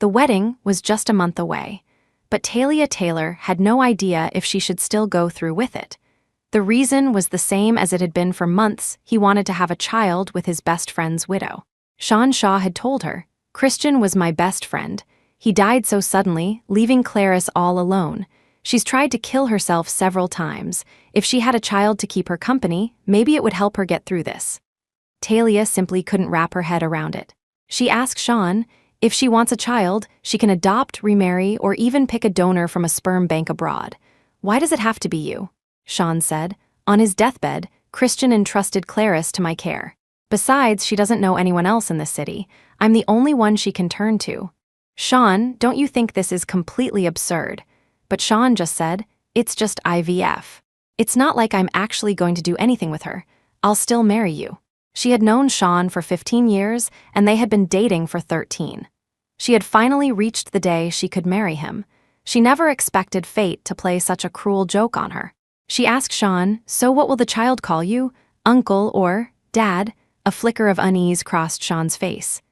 The wedding was just a month away, but Talia Taylor had no idea if she should still go through with it. The reason was the same as it had been for months. He wanted to have a child with his best friend's widow. Sean Shaw had told her, "Christian was my best friend. He died so suddenly, leaving Clarice all alone. She's tried to kill herself several times. If she had a child to keep her company, maybe it would help her get through this." Talia simply couldn't wrap her head around it. She asked Sean if she wants a child, she can adopt, remarry, or even pick a donor from a sperm bank abroad. "Why does it have to be you?" Sean said. "On his deathbed, Christian entrusted Clarice to my care. Besides, she doesn't know anyone else in the city. I'm the only one she can turn to." "Sean, don't you think this is completely absurd?" But Sean just said, "It's just IVF. It's not like I'm actually going to do anything with her. I'll still marry you." She had known Sean for 15 years, and they had been dating for 13. She had finally reached the day she could marry him. She never expected fate to play such a cruel joke on her. She asked Sean, "So what will the child call you? Uncle or Dad?" A flicker of unease crossed Sean's face.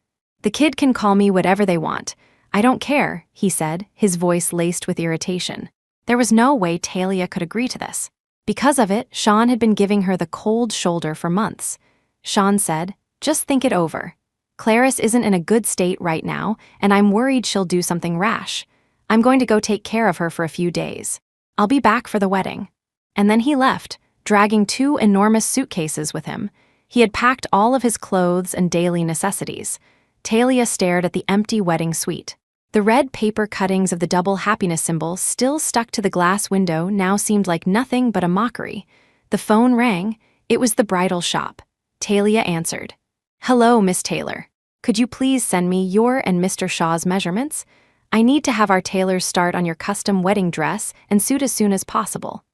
"The kid can call me whatever they want. I don't care," he said, his voice laced with irritation. There was no way Talia could agree to this. Because of it, Sean had been giving her the cold shoulder for months. Sean said, "Just think it over. Clarice isn't in a good state right now, and I'm worried she'll do something rash. I'm going to go take care of her for a few days. I'll be back for the wedding." And then he left, dragging 2 enormous suitcases with him. He had packed all of his clothes and daily necessities. Talia stared at the empty wedding suite. The red paper cuttings of the double happiness symbol still stuck to the glass window now seemed like nothing but a mockery. The phone rang. It was the bridal shop. Talia answered. "Hello, Miss Taylor. Could you please send me your and Mr. Shaw's measurements? I need to have our tailors start on your custom wedding dress and suit as soon as possible."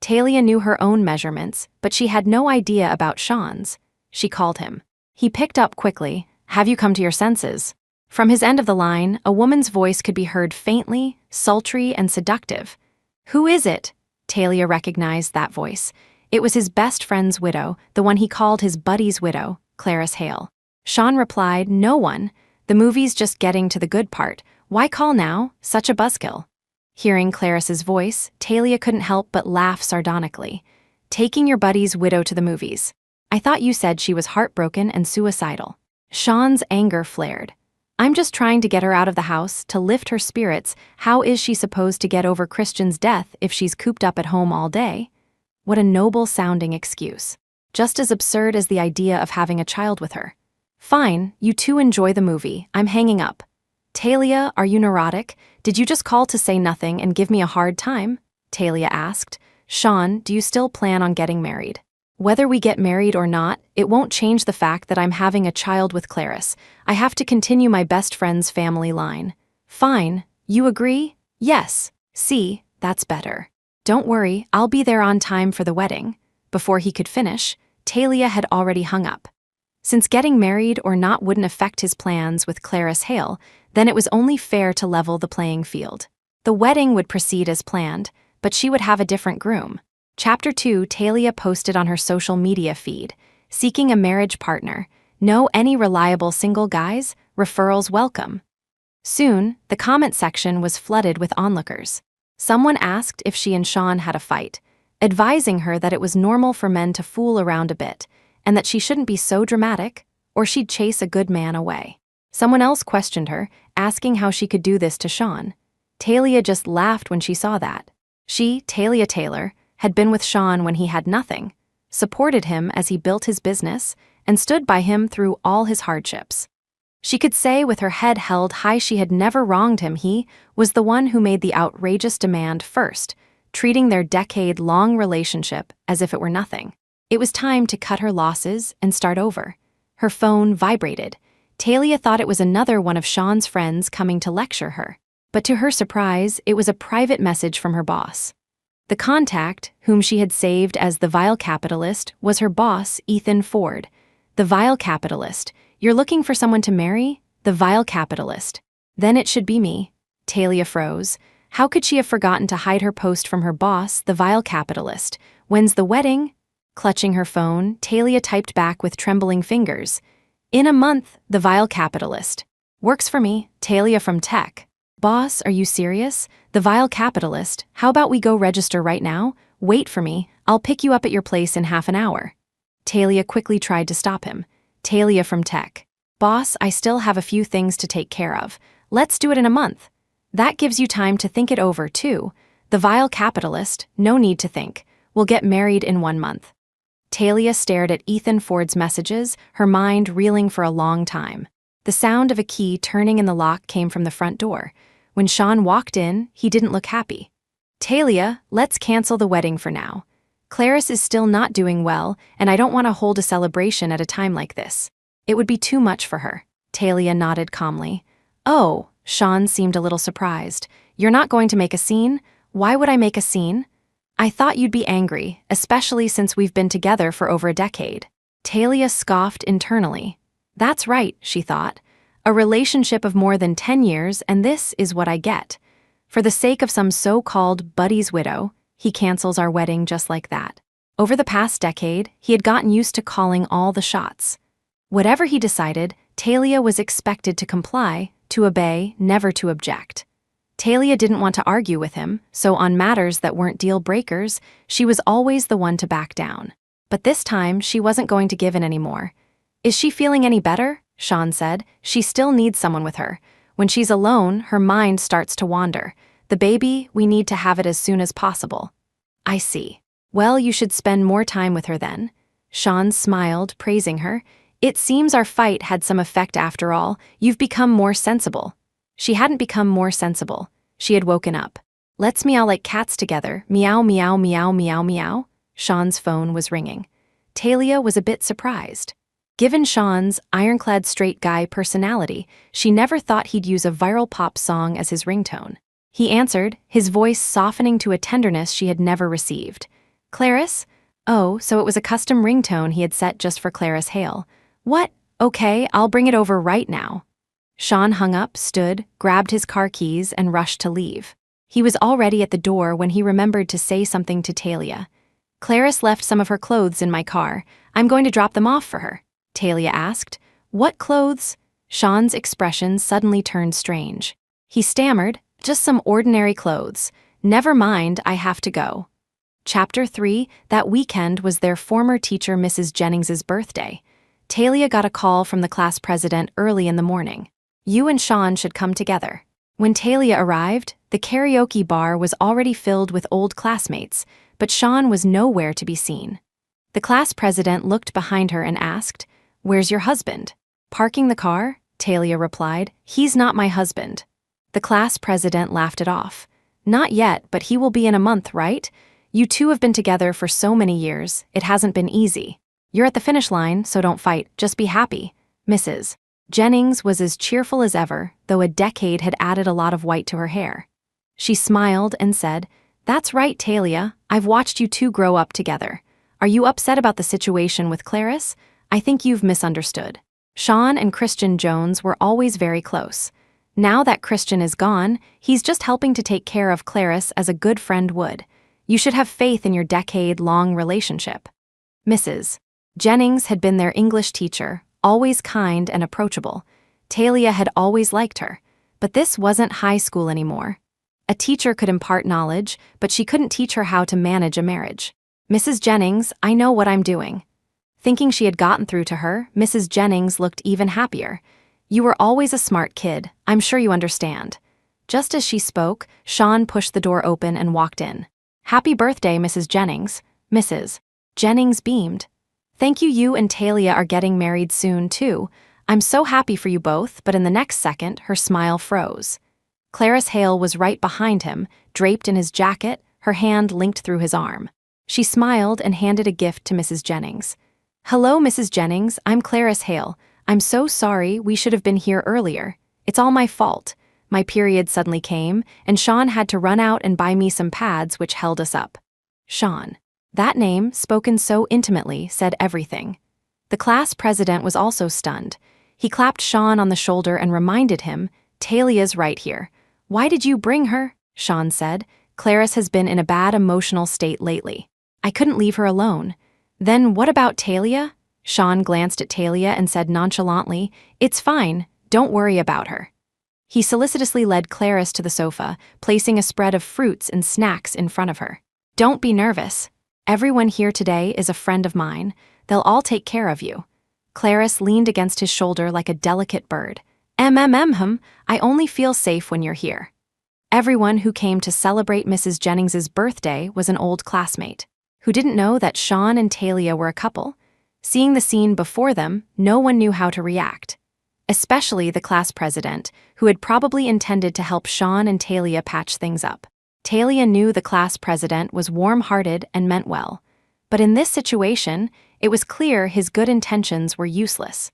Talia knew her own measurements, but she had no idea about Sean's. She called him. He picked up quickly. "Have you come to your senses?" From his end of the line, a woman's voice could be heard faintly, sultry, and seductive. "Who is it?" Talia recognized that voice. It was his best friend's widow, the one he called his buddy's widow, Clarice Hale. Sean replied, "No one. The movie's just getting to the good part. Why call now? Such a buzzkill." Hearing Clarice's voice, Talia couldn't help but laugh sardonically. "Taking your buddy's widow to the movies. I thought you said she was heartbroken and suicidal." Sean's anger flared. "I'm just trying to get her out of the house, to lift her spirits. How is she supposed to get over Christian's death if she's cooped up at home all day?" What a noble-sounding excuse. Just as absurd as the idea of having a child with her. "Fine, you two enjoy the movie. I'm hanging up." "Talia, are you neurotic? Did you just call to say nothing and give me a hard time?" Talia asked. "Sean, do you still plan on getting married?" "Whether we get married or not, it won't change the fact that I'm having a child with Clarice. I have to continue my best friend's family line." "Fine. You agree?" "Yes. See, that's better. Don't worry, I'll be there on time for the wedding." Before he could finish, Talia had already hung up. Since getting married or not wouldn't affect his plans with Clarice Hale, then it was only fair to level the playing field. The wedding would proceed as planned, but she would have a different groom. Chapter 2, Talia posted on her social media feed, "Seeking a marriage partner. Know any reliable single guys? Referrals welcome." Soon, the comment section was flooded with onlookers. Someone asked if she and Sean had a fight, advising her that it was normal for men to fool around a bit, and that she shouldn't be so dramatic, or she'd chase a good man away. Someone else questioned her, asking how she could do this to Sean. Talia just laughed when she saw that. She, Talia Taylor, had been with Sean when he had nothing, supported him as he built his business, and stood by him through all his hardships. She could say with her head held high she had never wronged him. He was the one who made the outrageous demand first, treating their decade-long relationship as if it were nothing. It was time to cut her losses and start over. Her phone vibrated. Talia thought it was another one of Sean's friends coming to lecture her. But to her surprise, it was a private message from her boss. The contact, whom she had saved as the vile capitalist, was her boss, Ethan Ford. "The vile capitalist. You're looking for someone to marry? The vile capitalist. Then it should be me." Talia froze. How could she have forgotten to hide her post from her boss, the vile capitalist? "When's the wedding?" Clutching her phone, Talia typed back with trembling fingers. "In a month, the vile capitalist." Works for me, Talia from Tech. Boss, are you serious? The vile capitalist, how about we go register right now? Wait for me, I'll pick you up at your place in half an hour. Talia quickly tried to stop him. Talia from Tech. Boss, I still have a few things to take care of. Let's do it in a month. That gives you time to think it over, too. The vile capitalist, no need to think. We'll get married in 1 month. Talia stared at Ethan Ford's messages, her mind reeling for a long time. The sound of a key turning in the lock came from the front door. When Sean walked in, he didn't look happy. Talia, let's cancel the wedding for now. Clarice is still not doing well, and I don't want to hold a celebration at a time like this. It would be too much for her. Talia nodded calmly. Oh, Sean seemed a little surprised. You're not going to make a scene? Why would I make a scene? I thought you'd be angry, especially since we've been together for over a decade. Talia scoffed internally. That's right, she thought. A relationship of more than 10 years, and this is what I get. For the sake of some so-called buddy's widow, he cancels our wedding just like that. Over the past decade, he had gotten used to calling all the shots. Whatever he decided, Talia was expected to comply, to obey, never to object. Talia didn't want to argue with him, so on matters that weren't deal breakers, she was always the one to back down. But this time, she wasn't going to give in anymore. Is she feeling any better? Sean said. She still needs someone with her. When she's alone, her mind starts to wander. The baby, we need to have it as soon as possible. I see. Well, you should spend more time with her then. Sean smiled, praising her. It seems our fight had some effect after all. You've become more sensible. She hadn't become more sensible. She had woken up. Let's meow like cats together. Meow, meow, meow, meow, meow. Sean's phone was ringing. Talia was a bit surprised. Given Sean's ironclad straight guy personality, she never thought he'd use a viral pop song as his ringtone. He answered, his voice softening to a tenderness she had never received. Clarice? Oh, so it was a custom ringtone he had set just for Clarice Hale. What? Okay, I'll bring it over right now. Sean hung up, stood, grabbed his car keys, and rushed to leave. He was already at the door when he remembered to say something to Talia. Clarice left some of her clothes in my car. I'm going to drop them off for her. Talia asked. What clothes? Sean's expression suddenly turned strange. He stammered, just some ordinary clothes. Never mind, I have to go. Chapter 3, that weekend was their former teacher Mrs. Jennings's birthday. Talia got a call from the class president early in the morning. You and Sean should come together. When Talia arrived, the karaoke bar was already filled with old classmates, but Sean was nowhere to be seen. The class president looked behind her and asked, Where's your husband? Parking the car? Talia replied, He's not my husband. The class president laughed it off. Not yet, but he will be in a month, right? You two have been together for so many years, it hasn't been easy. You're at the finish line, so don't fight, just be happy. Mrs. Jennings was as cheerful as ever, though a decade had added a lot of white to her hair. She smiled and said, That's right, Talia, I've watched you two grow up together. Are you upset about the situation with Clarice? I think you've misunderstood. Sean and Christian Jones were always very close. Now that Christian is gone, he's just helping to take care of Clarice as a good friend would. You should have faith in your decade-long relationship. Mrs. Jennings had been their English teacher, always kind and approachable. Talia had always liked her, but this wasn't high school anymore. A teacher could impart knowledge, but she couldn't teach her how to manage a marriage. Mrs. Jennings, I know what I'm doing. Thinking she had gotten through to her, Mrs. Jennings looked even happier. You were always a smart kid, I'm sure you understand. Just as she spoke, Sean pushed the door open and walked in. Happy birthday, Mrs. Jennings. Mrs. Jennings beamed. Thank you. You and Talia are getting married soon, too. I'm so happy for you both, but in the next second, her smile froze. Clarice Hale was right behind him, draped in his jacket, her hand linked through his arm. She smiled and handed a gift to Mrs. Jennings. Hello, Mrs. Jennings, I'm Clarice Hale. I'm so sorry, we should have been here earlier. It's all my fault. My period suddenly came, and Sean had to run out and buy me some pads which held us up. Sean. That name, spoken so intimately, said everything. The class president was also stunned. He clapped Sean on the shoulder and reminded him, Talia's right here. Why did you bring her? Sean said. Clarice has been in a bad emotional state lately. I couldn't leave her alone. Then what about Talia? Sean glanced at Talia and said nonchalantly, It's fine, Don't worry about her. He solicitously led Clarice to the sofa, placing a spread of fruits and snacks in front of her. Don't be nervous. Everyone here today is a friend of mine. They'll all take care of you. Clarice leaned against his shoulder like a delicate bird. I only feel safe when you're here. Everyone who came to celebrate Mrs. Jennings's birthday was an old classmate. Who didn't know that Sean and Talia were a couple? Seeing the scene before them, no one knew how to react. Especially the class president, who had probably intended to help Sean and Talia patch things up. Talia knew the class president was warm-hearted and meant well. But in this situation, it was clear his good intentions were useless.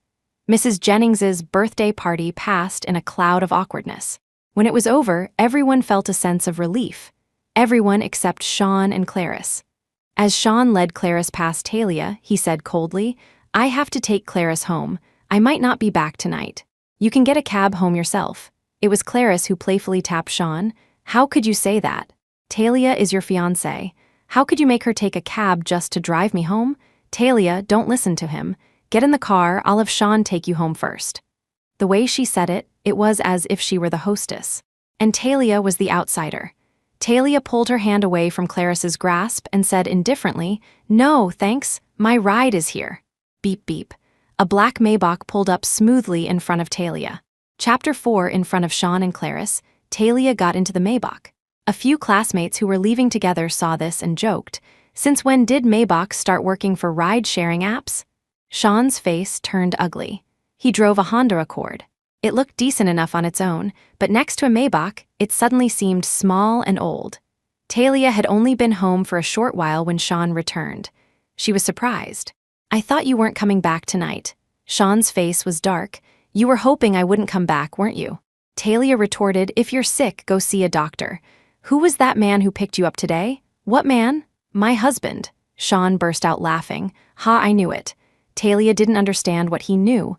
Mrs. Jennings's birthday party passed in a cloud of awkwardness. When it was over, everyone felt a sense of relief. Everyone except Sean and Clarice. As Sean led Clarice past Talia, he said coldly, "I have to take Clarice home. I might not be back tonight. You can get a cab home yourself." It was Clarice who playfully tapped Sean. "How could you say that? Talia is your fiancée. How could you make her take a cab just to drive me home? Talia, don't listen to him. Get in the car, I'll have Sean take you home first." The way she said it, it was as if she were the hostess. And Talia was the outsider. Talia pulled her hand away from Clarice's grasp and said indifferently, "No, thanks, my ride is here." Beep beep. A black Maybach pulled up smoothly in front of Talia. Chapter 4. In front of Sean and Clarice, Talia got into the Maybach. A few classmates who were leaving together saw this and joked, "Since when did Maybach start working for ride-sharing apps?" Sean's face turned ugly. He drove a Honda Accord. It looked decent enough on its own, but next to a Maybach, it suddenly seemed small and old. Talia had only been home for a short while when Sean returned. She was surprised. "I thought you weren't coming back tonight." Sean's face was dark. "You were hoping I wouldn't come back, weren't you?" Talia retorted, "If you're sick, go see a doctor." "Who was that man who picked you up today?" "What man?" "My husband." Sean burst out laughing. "Ha, I knew it." Talia didn't understand what he knew.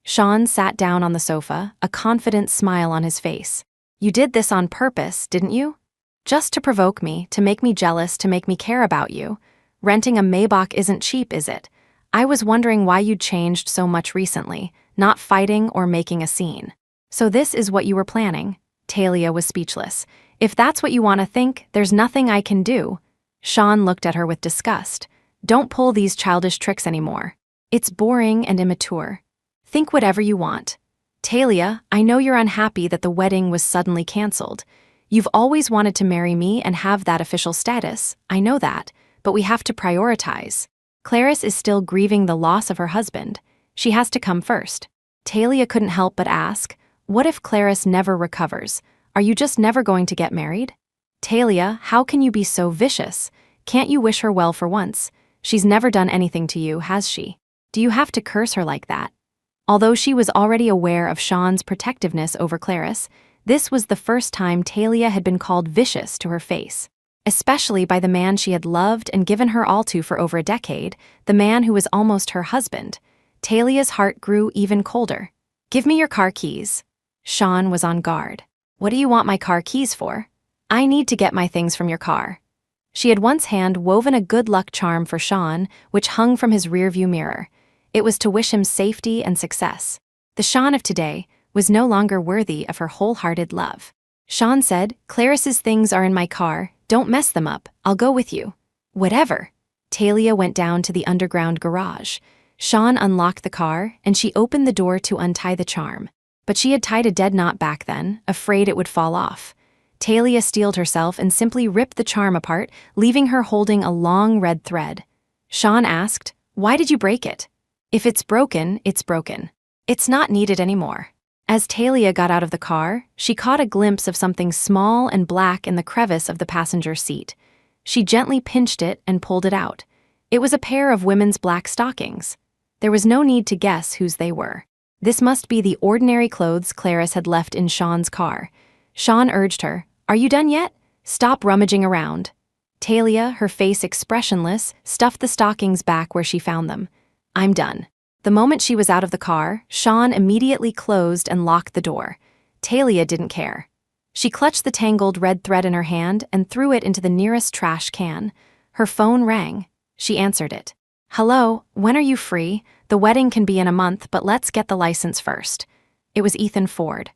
Sean sat down on the sofa, a confident smile on his face. "You did this on purpose, didn't you? Just to provoke me, to make me jealous, to make me care about you. Renting a Maybach isn't cheap, is it? I was wondering why you'd changed so much recently, not fighting or making a scene. So this is what you were planning?" Talia was speechless. "If that's what you want to think, there's nothing I can do." Sean looked at her with disgust. "Don't pull these childish tricks anymore. It's boring and immature. Think whatever you want. Talia, I know you're unhappy that the wedding was suddenly canceled. You've always wanted to marry me and have that official status, I know that, but we have to prioritize. Clarice is still grieving the loss of her husband. She has to come first." Talia couldn't help but ask, "What if Clarice never recovers? Are you just never going to get married?" "Talia, how can you be so vicious? Can't you wish her well for once? She's never done anything to you, has she? Do you have to curse her like that?" Although she was already aware of Sean's protectiveness over Clarice, this was the first time Talia had been called vicious to her face. Especially by the man she had loved and given her all to for over a decade, the man who was almost her husband. Talia's heart grew even colder. "Give me your car keys." Sean was on guard. "What do you want my car keys for?" "I need to get my things from your car." She had once hand-woven a good luck charm for Sean, which hung from his rearview mirror. It was to wish him safety and success. The Sean of today was no longer worthy of her wholehearted love. Sean said, "Clarice's things are in my car. Don't mess them up. I'll go with you." "Whatever." Talia went down to the underground garage. Sean unlocked the car, and she opened the door to untie the charm. But she had tied a dead knot back then, afraid it would fall off. Talia steeled herself and simply ripped the charm apart, leaving her holding a long red thread. Sean asked, "Why did you break it?" "If it's broken, it's broken. It's not needed anymore." As Talia got out of the car, she caught a glimpse of something small and black in the crevice of the passenger seat. She gently pinched it and pulled it out. It was a pair of women's black stockings. There was no need to guess whose they were. This must be the ordinary clothes Clarice had left in Sean's car. Sean urged her, "Are you done yet? Stop rummaging around." Talia, her face expressionless, stuffed the stockings back where she found them. "I'm done." The moment she was out of the car, Sean immediately closed and locked the door. Talia didn't care. She clutched the tangled red thread in her hand and threw it into the nearest trash can. Her phone rang. She answered it. "Hello, when are you free? The wedding can be in a month, but let's get the license first." It was Ethan Ford.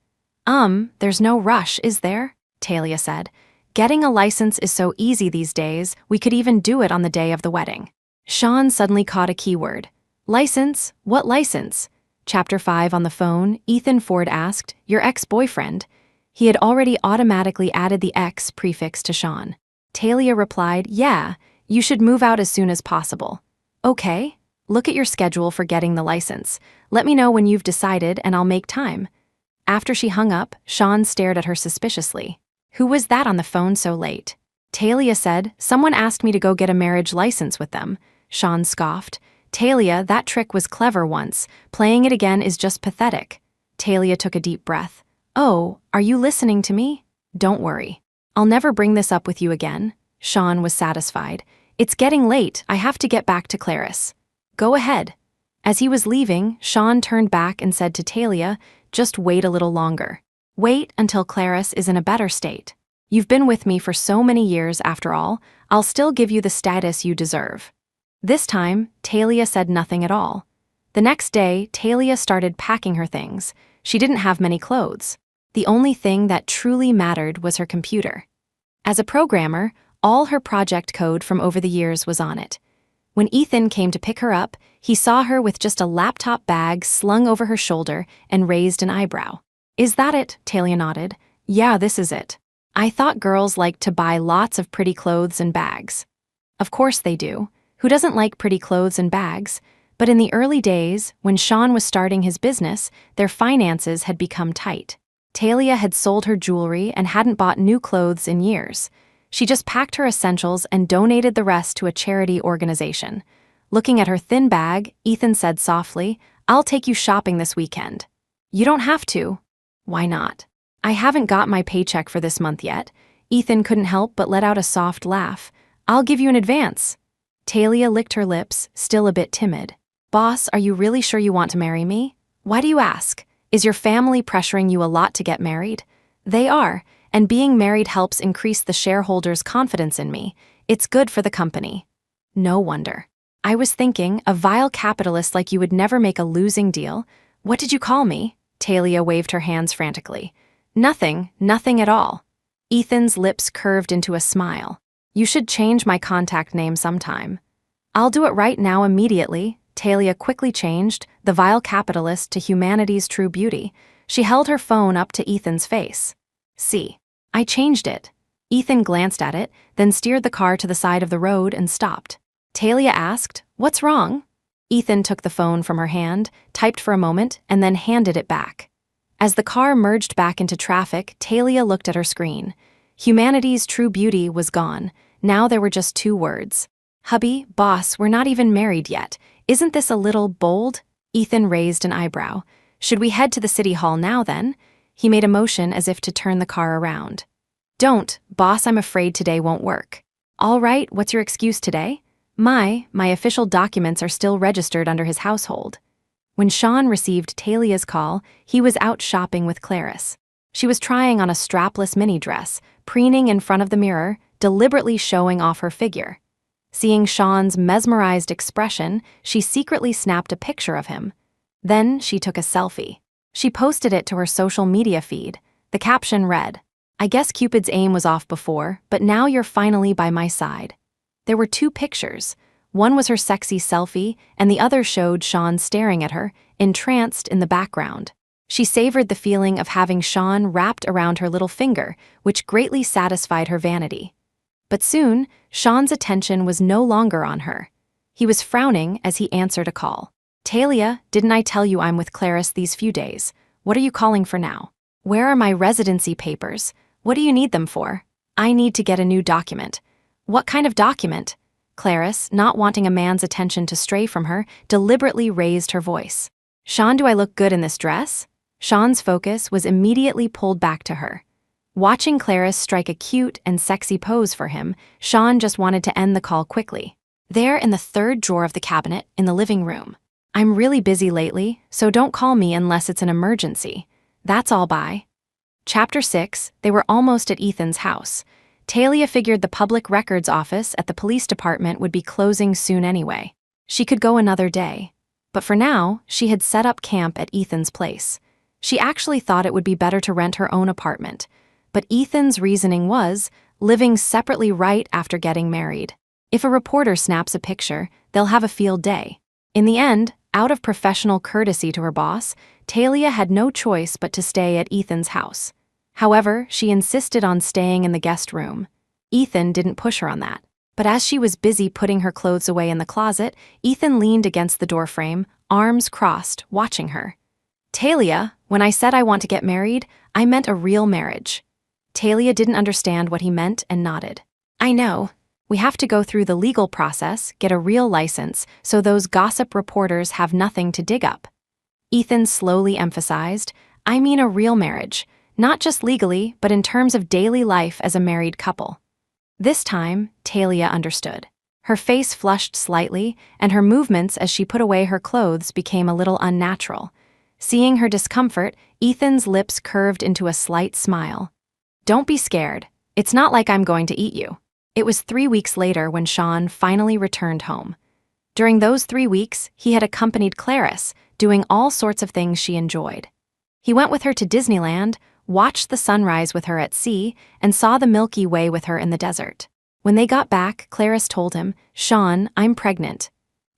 There's no rush, is there? Talia said. Getting a license is so easy these days, we could even do it on the day of the wedding. Sean suddenly caught a keyword. License? What license? Chapter 5 on the phone, Ethan Ford asked, your ex-boyfriend. He had already automatically added the ex prefix to Sean. Talia replied, yeah, you should move out as soon as possible. Okay, look at your schedule for getting the license. Let me know when you've decided and I'll make time. After she hung up, Sean stared at her suspiciously. Who was that on the phone so late? Talia said, someone asked me to go get a marriage license with them. Sean scoffed. Talia, that trick was clever once. Playing it again is just pathetic. Talia took a deep breath. Oh, are you listening to me? Don't worry. I'll never bring this up with you again. Sean was satisfied. It's getting late, I have to get back to Clarice. Go ahead. As he was leaving, Sean turned back and said to Talia, just wait a little longer. Wait until Clarice is in a better state. You've been with me for so many years after all, I'll still give you the status you deserve. This time, Talia said nothing at all. The next day, Talia started packing her things. She didn't have many clothes. The only thing that truly mattered was her computer. As a programmer, all her project code from over the years was on it. When Ethan came to pick her up, he saw her with just a laptop bag slung over her shoulder and raised an eyebrow. Is that it? Talia nodded. Yeah, this is it. I thought girls liked to buy lots of pretty clothes and bags. Of course they do. Who doesn't like pretty clothes and bags? But in the early days, when Sean was starting his business, their finances had become tight. Talia had sold her jewelry and hadn't bought new clothes in years. She just packed her essentials and donated the rest to a charity organization. Looking at her thin bag, Ethan said softly, I'll take you shopping this weekend. You don't have to. Why not? I haven't got my paycheck for this month yet. Ethan couldn't help but let out a soft laugh. I'll give you an advance. Talia licked her lips, still a bit timid. Boss, are you really sure you want to marry me? Why do you ask? Is your family pressuring you a lot to get married? They are, and being married helps increase the shareholders' confidence in me. It's good for the company. No wonder. I was thinking, a vile capitalist like you would never make a losing deal. What did you call me? Talia waved her hands frantically. Nothing at all. Ethan's lips curved into a smile. You should change my contact name sometime. I'll do it right now immediately. Talia quickly changed the vile capitalist to humanity's true beauty. She held her phone up to Ethan's face. See, I changed it. Ethan glanced at it, then steered the car to the side of the road and stopped. Talia asked, what's wrong? Ethan took the phone from her hand, typed for a moment, and then handed it back. As the car merged back into traffic, Talia looked at her screen. Humanity's true beauty was gone. Now there were just 2 words. Hubby, boss, we're not even married yet. Isn't this a little bold? Ethan raised an eyebrow. Should we head to the city hall now then? He made a motion as if to turn the car around. Don't, boss, I'm afraid today won't work. All right, what's your excuse today? My official documents are still registered under his household. When Sean received Talia's call, he was out shopping with Clarice. She was trying on a strapless mini dress, preening in front of the mirror, deliberately showing off her figure. Seeing Sean's mesmerized expression, she secretly snapped a picture of him. Then she took a selfie. She posted it to her social media feed. The caption read, I guess Cupid's aim was off before, but now you're finally by my side. There were 2 pictures. One was her sexy selfie, and the other showed Sean staring at her, entranced in the background. She savored the feeling of having Sean wrapped around her little finger, which greatly satisfied her vanity. But soon, Sean's attention was no longer on her. He was frowning as he answered a call. Talia, didn't I tell you I'm with Clarice these few days? What are you calling for now? Where are my residency papers? What do you need them for? I need to get a new document. What kind of document? Clarice, not wanting a man's attention to stray from her, deliberately raised her voice. Sean, do I look good in this dress? Sean's focus was immediately pulled back to her. Watching Clarice strike a cute and sexy pose for him, Sean just wanted to end the call quickly. There in the 3rd drawer of the cabinet in the living room. I'm really busy lately, so don't call me unless it's an emergency. That's all, bye. Chapter 6, they were almost at Ethan's house. Talia figured the public records office at the police department would be closing soon anyway. She could go another day. But for now, she had set up camp at Ethan's place. She actually thought it would be better to rent her own apartment. But Ethan's reasoning was, living separately right after getting married. If a reporter snaps a picture, they'll have a field day. In the end, out of professional courtesy to her boss, Talia had no choice but to stay at Ethan's house. However, she insisted on staying in the guest room. Ethan didn't push her on that. But as she was busy putting her clothes away in the closet, Ethan leaned against the doorframe, arms crossed, watching her. "Talia, when I said I want to get married, I meant a real marriage." Talia didn't understand what he meant and nodded. "I know. We have to go through the legal process, get a real license, so those gossip reporters have nothing to dig up." Ethan slowly emphasized, "I mean a real marriage, not just legally, but in terms of daily life as a married couple." This time, Talia understood. Her face flushed slightly, and her movements as she put away her clothes became a little unnatural. Seeing her discomfort, Ethan's lips curved into a slight smile. "Don't be scared. It's not like I'm going to eat you." It was 3 weeks later when Sean finally returned home. During those 3 weeks, he had accompanied Clarice, doing all sorts of things she enjoyed. He went with her to Disneyland, watched the sunrise with her at sea, and saw the Milky Way with her in the desert. When they got back, Clarice told him, "Sean, I'm pregnant.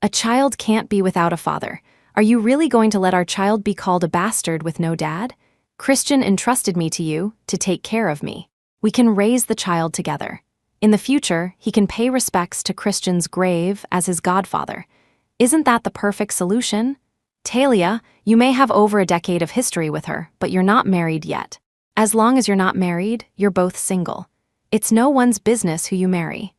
A child can't be without a father. Are you really going to let our child be called a bastard with no dad? Christian entrusted me to you to take care of me. We can raise the child together. In the future, he can pay respects to Christian's grave as his godfather. Isn't that the perfect solution? Talia, you may have over a decade of history with her, but you're not married yet. As long as you're not married, you're both single. It's no one's business who you marry.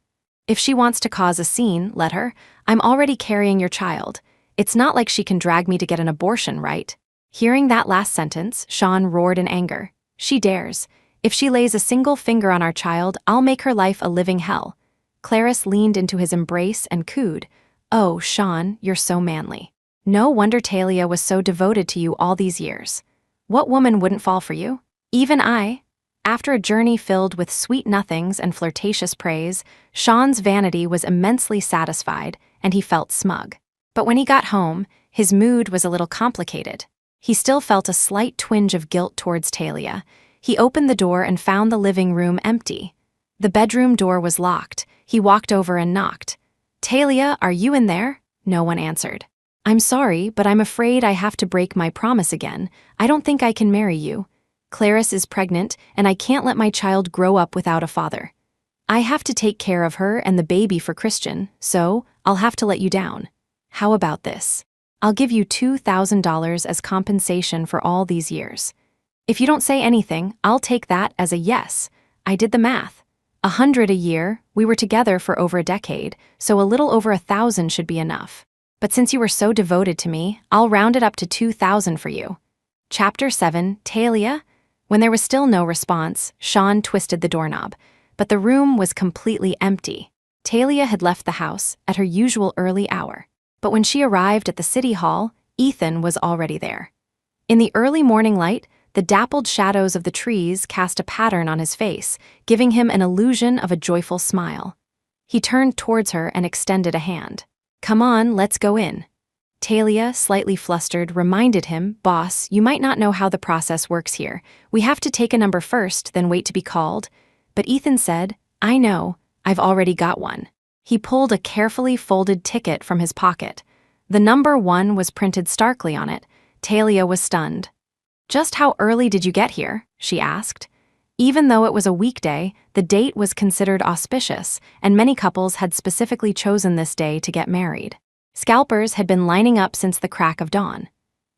If she wants to cause a scene, let her. I'm already carrying your child. It's not like she can drag me to get an abortion, right?" Hearing that last sentence, Sean roared in anger. "She dares. If she lays a single finger on our child, I'll make her life a living hell." Clarice leaned into his embrace and cooed, "Oh, Sean, you're so manly. No wonder Talia was so devoted to you all these years. What woman wouldn't fall for you? Even I." After a journey filled with sweet nothings and flirtatious praise, Sean's vanity was immensely satisfied, and he felt smug. But when he got home, his mood was a little complicated. He still felt a slight twinge of guilt towards Talia. He opened the door and found the living room empty. The bedroom door was locked. He walked over and knocked. "Talia, are you in there?" No one answered. "I'm sorry, but I'm afraid I have to break my promise again. I don't think I can marry you. Clarice is pregnant, and I can't let my child grow up without a father. I have to take care of her and the baby for Christian, so I'll have to let you down. How about this? I'll give you $2,000 as compensation for all these years. If you don't say anything, I'll take that as a yes. I did the math. 100 a year, we were together for over a decade, so a little over 1,000 should be enough. But since you were so devoted to me, I'll round it up to 2,000 for you." Chapter 7, Talia? When there was still no response, Sean twisted the doorknob, but the room was completely empty. Talia had left the house at her usual early hour, but when she arrived at the city hall, Ethan was already there. In the early morning light, the dappled shadows of the trees cast a pattern on his face, giving him an illusion of a joyful smile. He turned towards her and extended a hand. "Come on, let's go in." Talia, slightly flustered, reminded him, "Boss, you might not know how the process works here. We have to take a number first, then wait to be called." But Ethan said, "I know, I've already got one." He pulled a carefully folded ticket from his pocket. The number 1 was printed starkly on it. Talia was stunned. "Just how early did you get here?" she asked. Even though it was a weekday, the date was considered auspicious, and many couples had specifically chosen this day to get married. Scalpers had been lining up since the crack of dawn.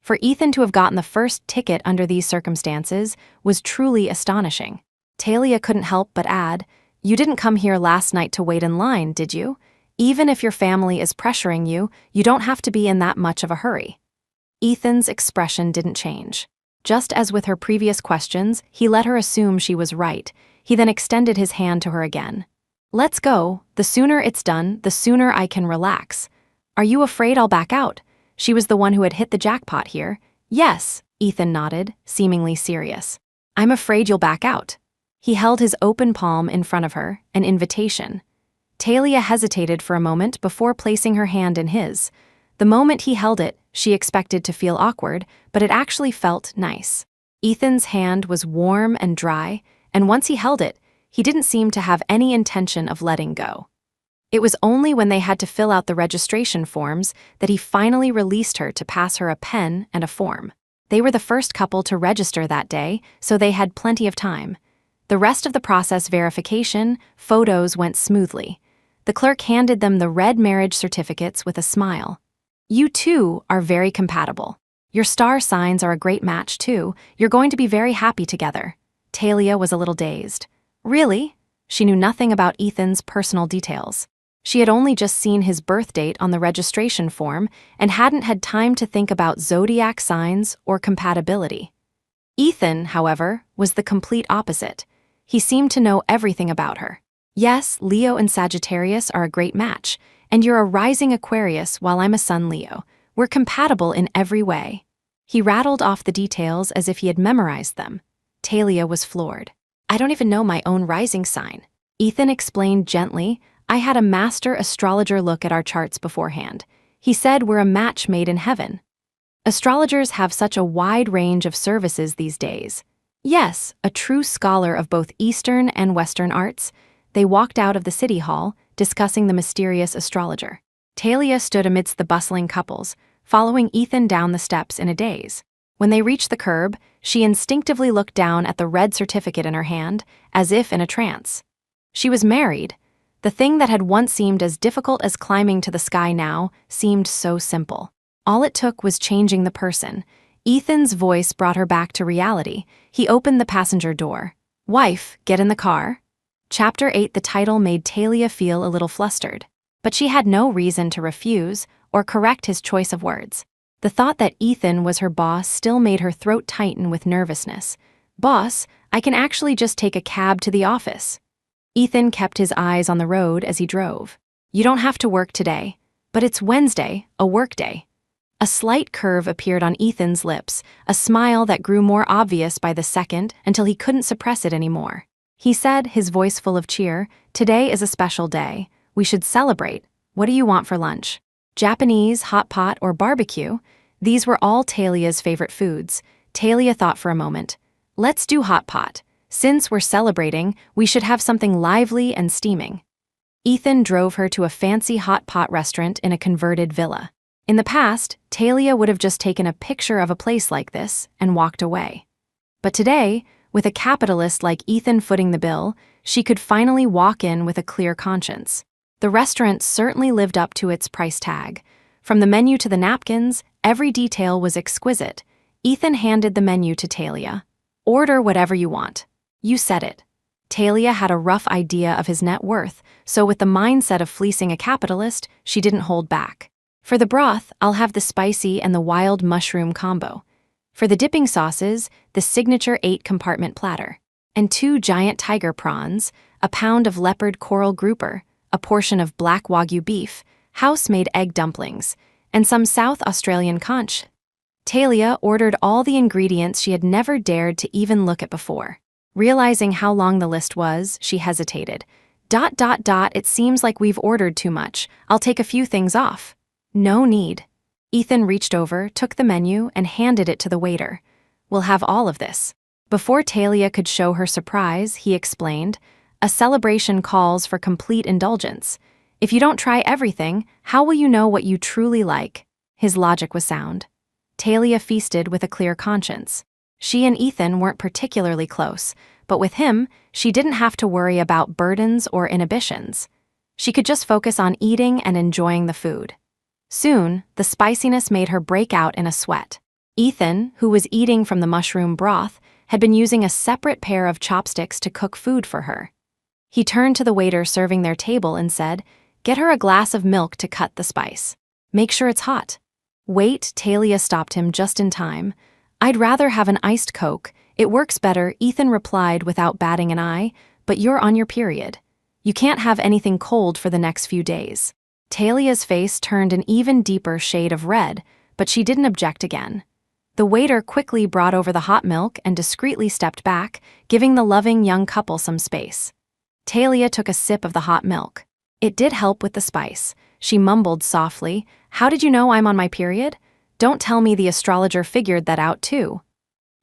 For Ethan to have gotten the first ticket under these circumstances was truly astonishing. Talia couldn't help but add, "You didn't come here last night to wait in line, did you? Even if your family is pressuring you, you don't have to be in that much of a hurry." Ethan's expression didn't change. Just as with her previous questions, he let her assume she was right. He then extended his hand to her again. "Let's go. The sooner it's done, the sooner I can relax. Are you afraid I'll back out?" She was the one who had hit the jackpot here. "Yes," Ethan nodded, seemingly serious. "I'm afraid you'll back out." He held his open palm in front of her, an invitation. Talia hesitated for a moment before placing her hand in his. The moment he held it, she expected to feel awkward, but it actually felt nice. Ethan's hand was warm and dry, and once he held it, he didn't seem to have any intention of letting go. It was only when they had to fill out the registration forms that he finally released her to pass her a pen and a form. They were the first couple to register that day, so they had plenty of time. The rest of the process verification, photos went smoothly. The clerk handed them the red marriage certificates with a smile. You two are very compatible. Your star signs are a great match too. You're going to be very happy together. Talia was a little dazed. Really? She knew nothing about Ethan's personal details. She had only just seen his birth date on the registration form and hadn't had time to think about zodiac signs or compatibility. Ethan, however, was the complete opposite. He seemed to know everything about her. Yes, Leo and Sagittarius are a great match, and you're a rising Aquarius while I'm a Sun Leo. We're compatible in every way. He rattled off the details as if he had memorized them. Talia was floored. I don't even know my own rising sign. Ethan explained gently. I had a master astrologer look at our charts beforehand. He said we're a match made in heaven. Astrologers have such a wide range of services these days. Yes, a true scholar of both Eastern and Western arts. They walked out of the city hall, discussing the mysterious astrologer. Talia stood amidst the bustling couples, following Ethan down the steps in a daze. When they reached the curb, she instinctively looked down at the red certificate in her hand, as if in a trance. She was married. The thing that had once seemed as difficult as climbing to the sky now seemed so simple. All it took was changing the person. Ethan's voice brought her back to reality. He opened the passenger door. Wife, get in the car. Chapter 8. The title made Talia feel a little flustered, but she had no reason to refuse or correct his choice of words. The thought that Ethan was her boss still made her throat tighten with nervousness. Boss, I can actually just take a cab to the office. Ethan kept his eyes on the road as he drove. You don't have to work today, but it's Wednesday, a work day. A slight curve appeared on Ethan's lips, a smile that grew more obvious by the second until he couldn't suppress it anymore. He said, his voice full of cheer, today is a special day. We should celebrate. What do you want for lunch? Japanese, hot pot, or barbecue? These were all Talia's favorite foods. Talia thought for a moment. Let's do hot pot. Since we're celebrating, we should have something lively and steaming. Ethan drove her to a fancy hot pot restaurant in a converted villa. In the past, Talia would have just taken a picture of a place like this and walked away. But today, with a capitalist like Ethan footing the bill, she could finally walk in with a clear conscience. The restaurant certainly lived up to its price tag. From the menu to the napkins, every detail was exquisite. Ethan handed the menu to Talia. Order whatever you want. You said it. Talia had a rough idea of his net worth, so with the mindset of fleecing a capitalist, she didn't hold back. For the broth, I'll have the spicy and the wild mushroom combo. For the dipping sauces, the signature 8-compartment platter. And 2 giant tiger prawns, a pound of leopard coral grouper, a portion of black Wagyu beef, house-made egg dumplings, and some South Australian conch. Talia ordered all the ingredients she had never dared to even look at before. Realizing how long the list was, she hesitated. It seems like we've ordered too much. I'll take a few things off. No need. Ethan reached over, took the menu, and handed it to the waiter. We'll have all of this. Before Talia could show her surprise, he explained, a celebration calls for complete indulgence. If you don't try everything, how will you know what you truly like? His logic was sound. Talia feasted with a clear conscience. She and Ethan weren't particularly close, but with him, she didn't have to worry about burdens or inhibitions. She could just focus on eating and enjoying the food. Soon, the spiciness made her break out in a sweat. Ethan, who was eating from the mushroom broth, had been using a separate pair of chopsticks to cook food for her. He turned to the waiter serving their table and said, "Get her a glass of milk to cut the spice. Make sure it's hot." Wait, Talia stopped him just in time. I'd rather have an iced Coke. It works better, Ethan replied without batting an eye, but you're on your period. You can't have anything cold for the next few days. Talia's face turned an even deeper shade of red, but she didn't object again. The waiter quickly brought over the hot milk and discreetly stepped back, giving the loving young couple some space. Talia took a sip of the hot milk. It did help with the spice. She mumbled softly, "How did you know I'm on my period? Don't tell me the astrologer figured that out too."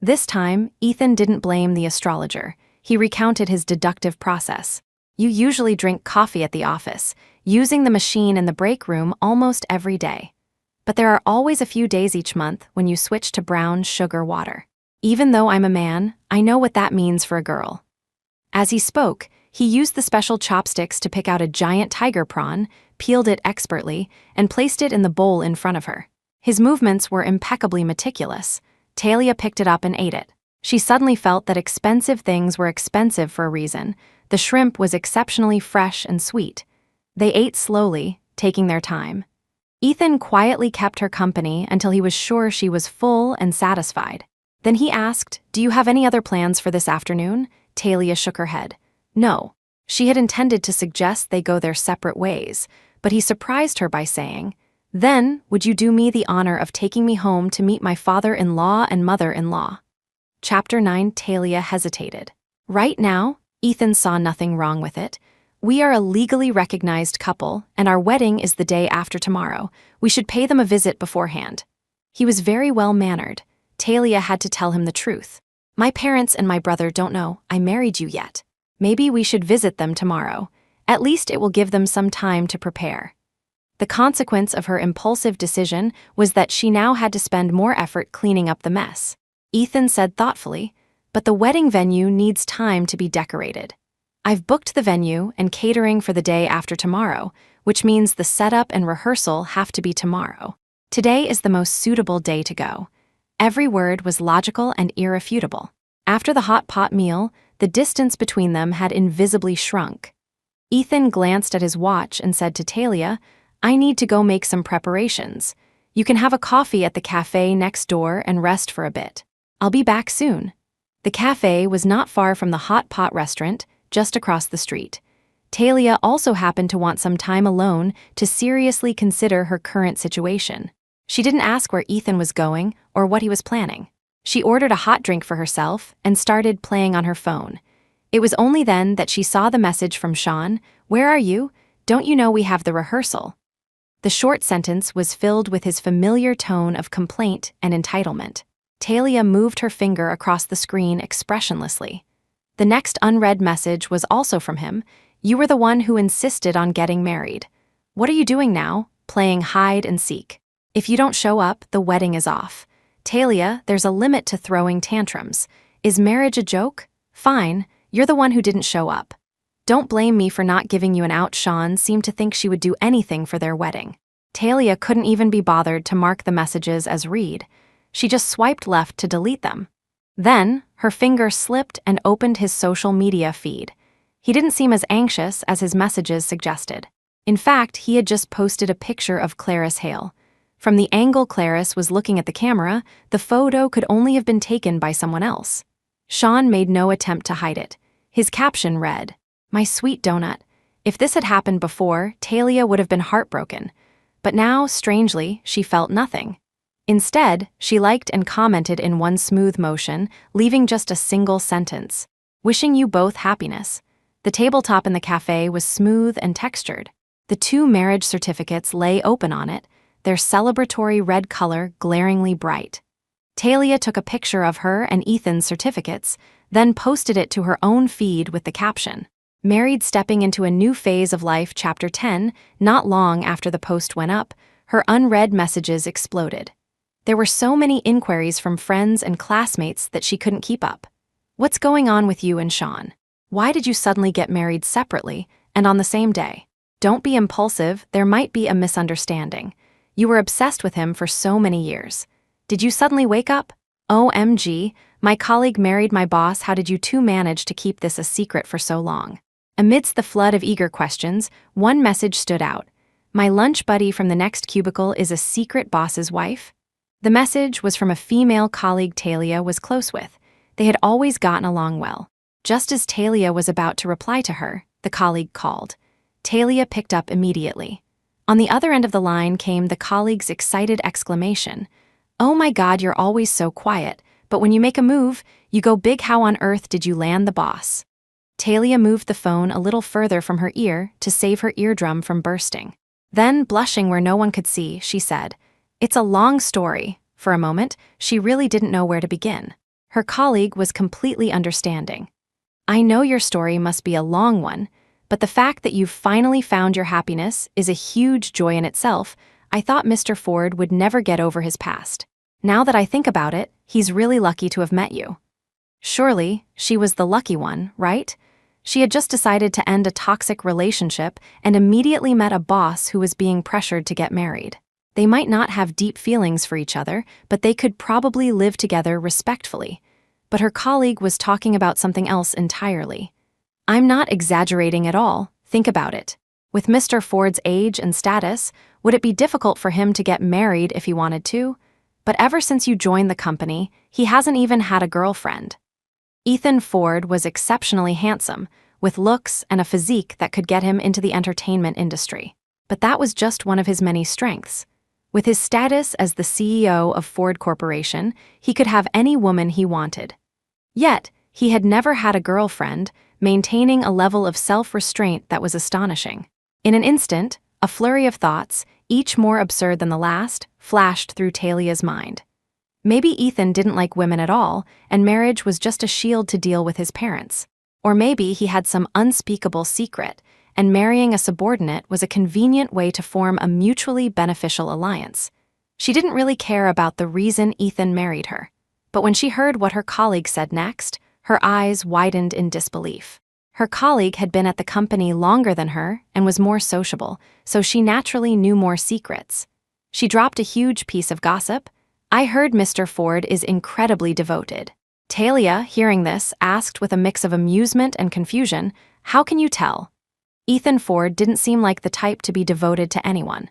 This time, Ethan didn't blame the astrologer. He recounted his deductive process. "You usually drink coffee at the office, using the machine in the break room almost every day. But there are always a few days each month when you switch to brown sugar water. Even though I'm a man, I know what that means for a girl." As he spoke, he used the special chopsticks to pick out a giant tiger prawn, peeled it expertly, and placed it in the bowl in front of her. His movements were impeccably meticulous. Talia picked it up and ate it. She suddenly felt that expensive things were expensive for a reason. The shrimp was exceptionally fresh and sweet. They ate slowly, taking their time. Ethan quietly kept her company until he was sure she was full and satisfied. Then he asked, "Do you have any other plans for this afternoon?" Talia shook her head. No. She had intended to suggest they go their separate ways, but he surprised her by saying, "Then, would you do me the honor of taking me home to meet my father-in-law and mother-in-law?" Chapter 9. Talia hesitated. Right now, Ethan saw nothing wrong with it. "We are a legally recognized couple, and our wedding is the day after tomorrow. We should pay them a visit beforehand." He was very well-mannered. Talia had to tell him the truth. "My parents and my brother don't know I married you yet. Maybe we should visit them tomorrow. At least it will give them some time to prepare." The consequence of her impulsive decision was that she now had to spend more effort cleaning up the mess. Ethan said thoughtfully, "But the wedding venue needs time to be decorated. I've booked the venue and catering for the day after tomorrow, which means the setup and rehearsal have to be tomorrow. Today is the most suitable day to go." Every word was logical and irrefutable. After the hot pot meal, the distance between them had invisibly shrunk. Ethan glanced at his watch and said to Talia, "I need to go make some preparations. You can have a coffee at the cafe next door and rest for a bit. I'll be back soon." The cafe was not far from the hot pot restaurant, just across the street. Talia also happened to want some time alone to seriously consider her current situation. She didn't ask where Ethan was going or what he was planning. She ordered a hot drink for herself and started playing on her phone. It was only then that she saw the message from Sean, "Where are you? Don't you know we have the rehearsal?" The short sentence was filled with his familiar tone of complaint and entitlement. Talia moved her finger across the screen expressionlessly. The next unread message was also from him. "You were the one who insisted on getting married. What are you doing now? Playing hide and seek. If you don't show up, the wedding is off. Talia, there's a limit to throwing tantrums. Is marriage a joke? Fine, you're the one who didn't show up. Don't blame me for not giving you an out." Sean seemed to think she would do anything for their wedding. Talia couldn't even be bothered to mark the messages as read. She just swiped left to delete them. Then, her finger slipped and opened his social media feed. He didn't seem as anxious as his messages suggested. In fact, he had just posted a picture of Clarice Hale. From the angle Clarice was looking at the camera, the photo could only have been taken by someone else. Sean made no attempt to hide it. His caption read, "My sweet donut." If this had happened before, Talia would have been heartbroken. But now, strangely, she felt nothing. Instead, she liked and commented in one smooth motion, leaving just a single sentence. "Wishing you both happiness." The tabletop in the cafe was smooth and textured. The 2 marriage certificates lay open on it, their celebratory red color glaringly bright. Talia took a picture of her and Ethan's certificates, then posted it to her own feed with the caption, "Married stepping into a new phase of life, Chapter 10, not long after the post went up, her unread messages exploded. There were so many inquiries from friends and classmates that she couldn't keep up. "What's going on with you and Sean? Why did you suddenly get married separately and on the same day? Don't be impulsive, there might be a misunderstanding. You were obsessed with him for so many years. Did you suddenly wake up? OMG, my colleague married my boss, how did you two manage to keep this a secret for so long?" Amidst the flood of eager questions, one message stood out. "My lunch buddy from the next cubicle is a secret boss's wife?" The message was from a female colleague Talia was close with. They had always gotten along well. Just as Talia was about to reply to her, the colleague called. Talia picked up immediately. On the other end of the line came the colleague's excited exclamation. "Oh my God, you're always so quiet, but when you make a move, you go big. How on earth did you land the boss?" Talia moved the phone a little further from her ear to save her eardrum from bursting. Then, blushing where no one could see, she said, "It's a long story." For a moment, she really didn't know where to begin. Her colleague was completely understanding. "I know your story must be a long one, but the fact that you've finally found your happiness is a huge joy in itself. I thought Mr. Ford would never get over his past. Now that I think about it, he's really lucky to have met you." Surely, she was the lucky one, right? She had just decided to end a toxic relationship and immediately met a boss who was being pressured to get married. They might not have deep feelings for each other, but they could probably live together respectfully. But her colleague was talking about something else entirely. "I'm not exaggerating at all, think about it. With Mr. Ford's age and status, would it be difficult for him to get married if he wanted to? But ever since you joined the company, he hasn't even had a girlfriend." Ethan Ford was exceptionally handsome, with looks and a physique that could get him into the entertainment industry. But that was just one of his many strengths. With his status as the CEO of Ford Corporation, he could have any woman he wanted. Yet, he had never had a girlfriend, maintaining a level of self-restraint that was astonishing. In an instant, a flurry of thoughts, each more absurd than the last, flashed through Talia's mind. Maybe Ethan didn't like women at all, and marriage was just a shield to deal with his parents. Or maybe he had some unspeakable secret, and marrying a subordinate was a convenient way to form a mutually beneficial alliance. She didn't really care about the reason Ethan married her. But when she heard what her colleague said next, her eyes widened in disbelief. Her colleague had been at the company longer than her and was more sociable, so she naturally knew more secrets. She dropped a huge piece of gossip. "I heard Mr. Ford is incredibly devoted." Talia, hearing this, asked with a mix of amusement and confusion, "How can you tell?" Ethan Ford didn't seem like the type to be devoted to anyone.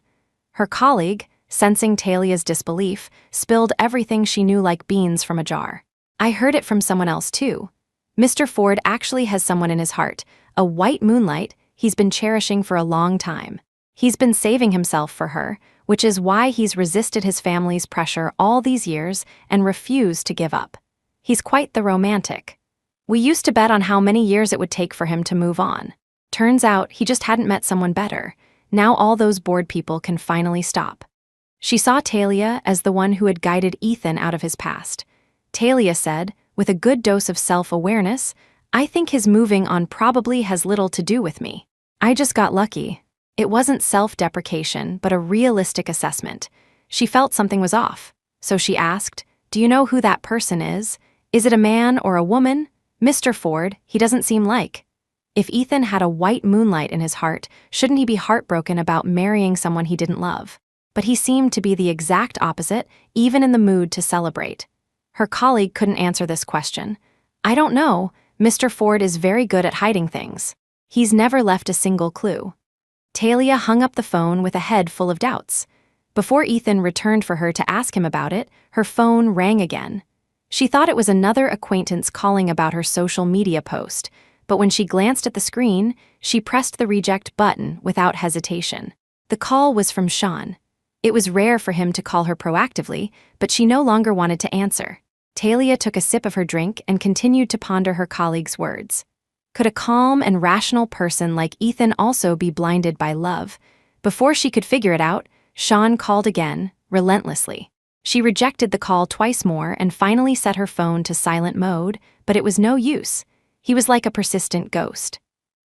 Her colleague, sensing Talia's disbelief, spilled everything she knew like beans from a jar. "I heard it from someone else too. Mr. Ford actually has someone in his heart, a white moonlight he's been cherishing for a long time. He's been saving himself for her, which is why he's resisted his family's pressure all these years and refused to give up. He's quite the romantic. We used to bet on how many years it would take for him to move on. Turns out he just hadn't met someone better. Now all those bored people can finally stop." She saw Talia as the one who had guided Ethan out of his past. Talia said, with a good dose of self-awareness, "I think his moving on probably has little to do with me. I just got lucky." It wasn't self-deprecation, but a realistic assessment. She felt something was off, so she asked, "Do you know who that person is? Is it a man or a woman? Mr. Ford, he doesn't seem like." If Ethan had a white moonlight in his heart, shouldn't he be heartbroken about marrying someone he didn't love? But he seemed to be the exact opposite, even in the mood to celebrate. Her colleague couldn't answer this question. "I don't know. Mr. Ford is very good at hiding things. He's never left a single clue." Talia hung up the phone with a head full of doubts. Before Ethan returned for her to ask him about it, her phone rang again. She thought it was another acquaintance calling about her social media post, but when she glanced at the screen, she pressed the reject button without hesitation. The call was from Sean. It was rare for him to call her proactively, but she no longer wanted to answer. Talia took a sip of her drink and continued to ponder her colleague's words. Could a calm and rational person like Ethan also be blinded by love? Before she could figure it out, Sean called again, relentlessly. She rejected the call twice more and finally set her phone to silent mode, but it was no use. He was like a persistent ghost.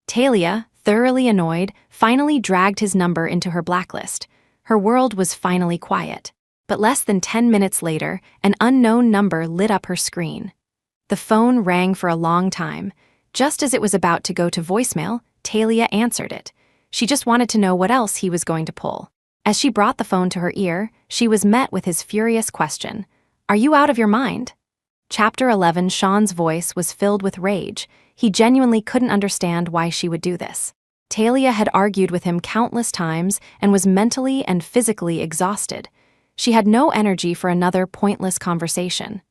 Talia, thoroughly annoyed, finally dragged his number into her blacklist. Her world was finally quiet. But less than 10 minutes later, an unknown number lit up her screen. The phone rang for a long time. Just as it was about to go to voicemail, Talia answered it. She just wanted to know what else he was going to pull. As she brought the phone to her ear, she was met with his furious question, "Are you out of your mind?" Chapter 11. Sean's voice was filled with rage. He genuinely couldn't understand why she would do this. Talia had argued with him countless times and was mentally and physically exhausted. She had no energy for another pointless conversation.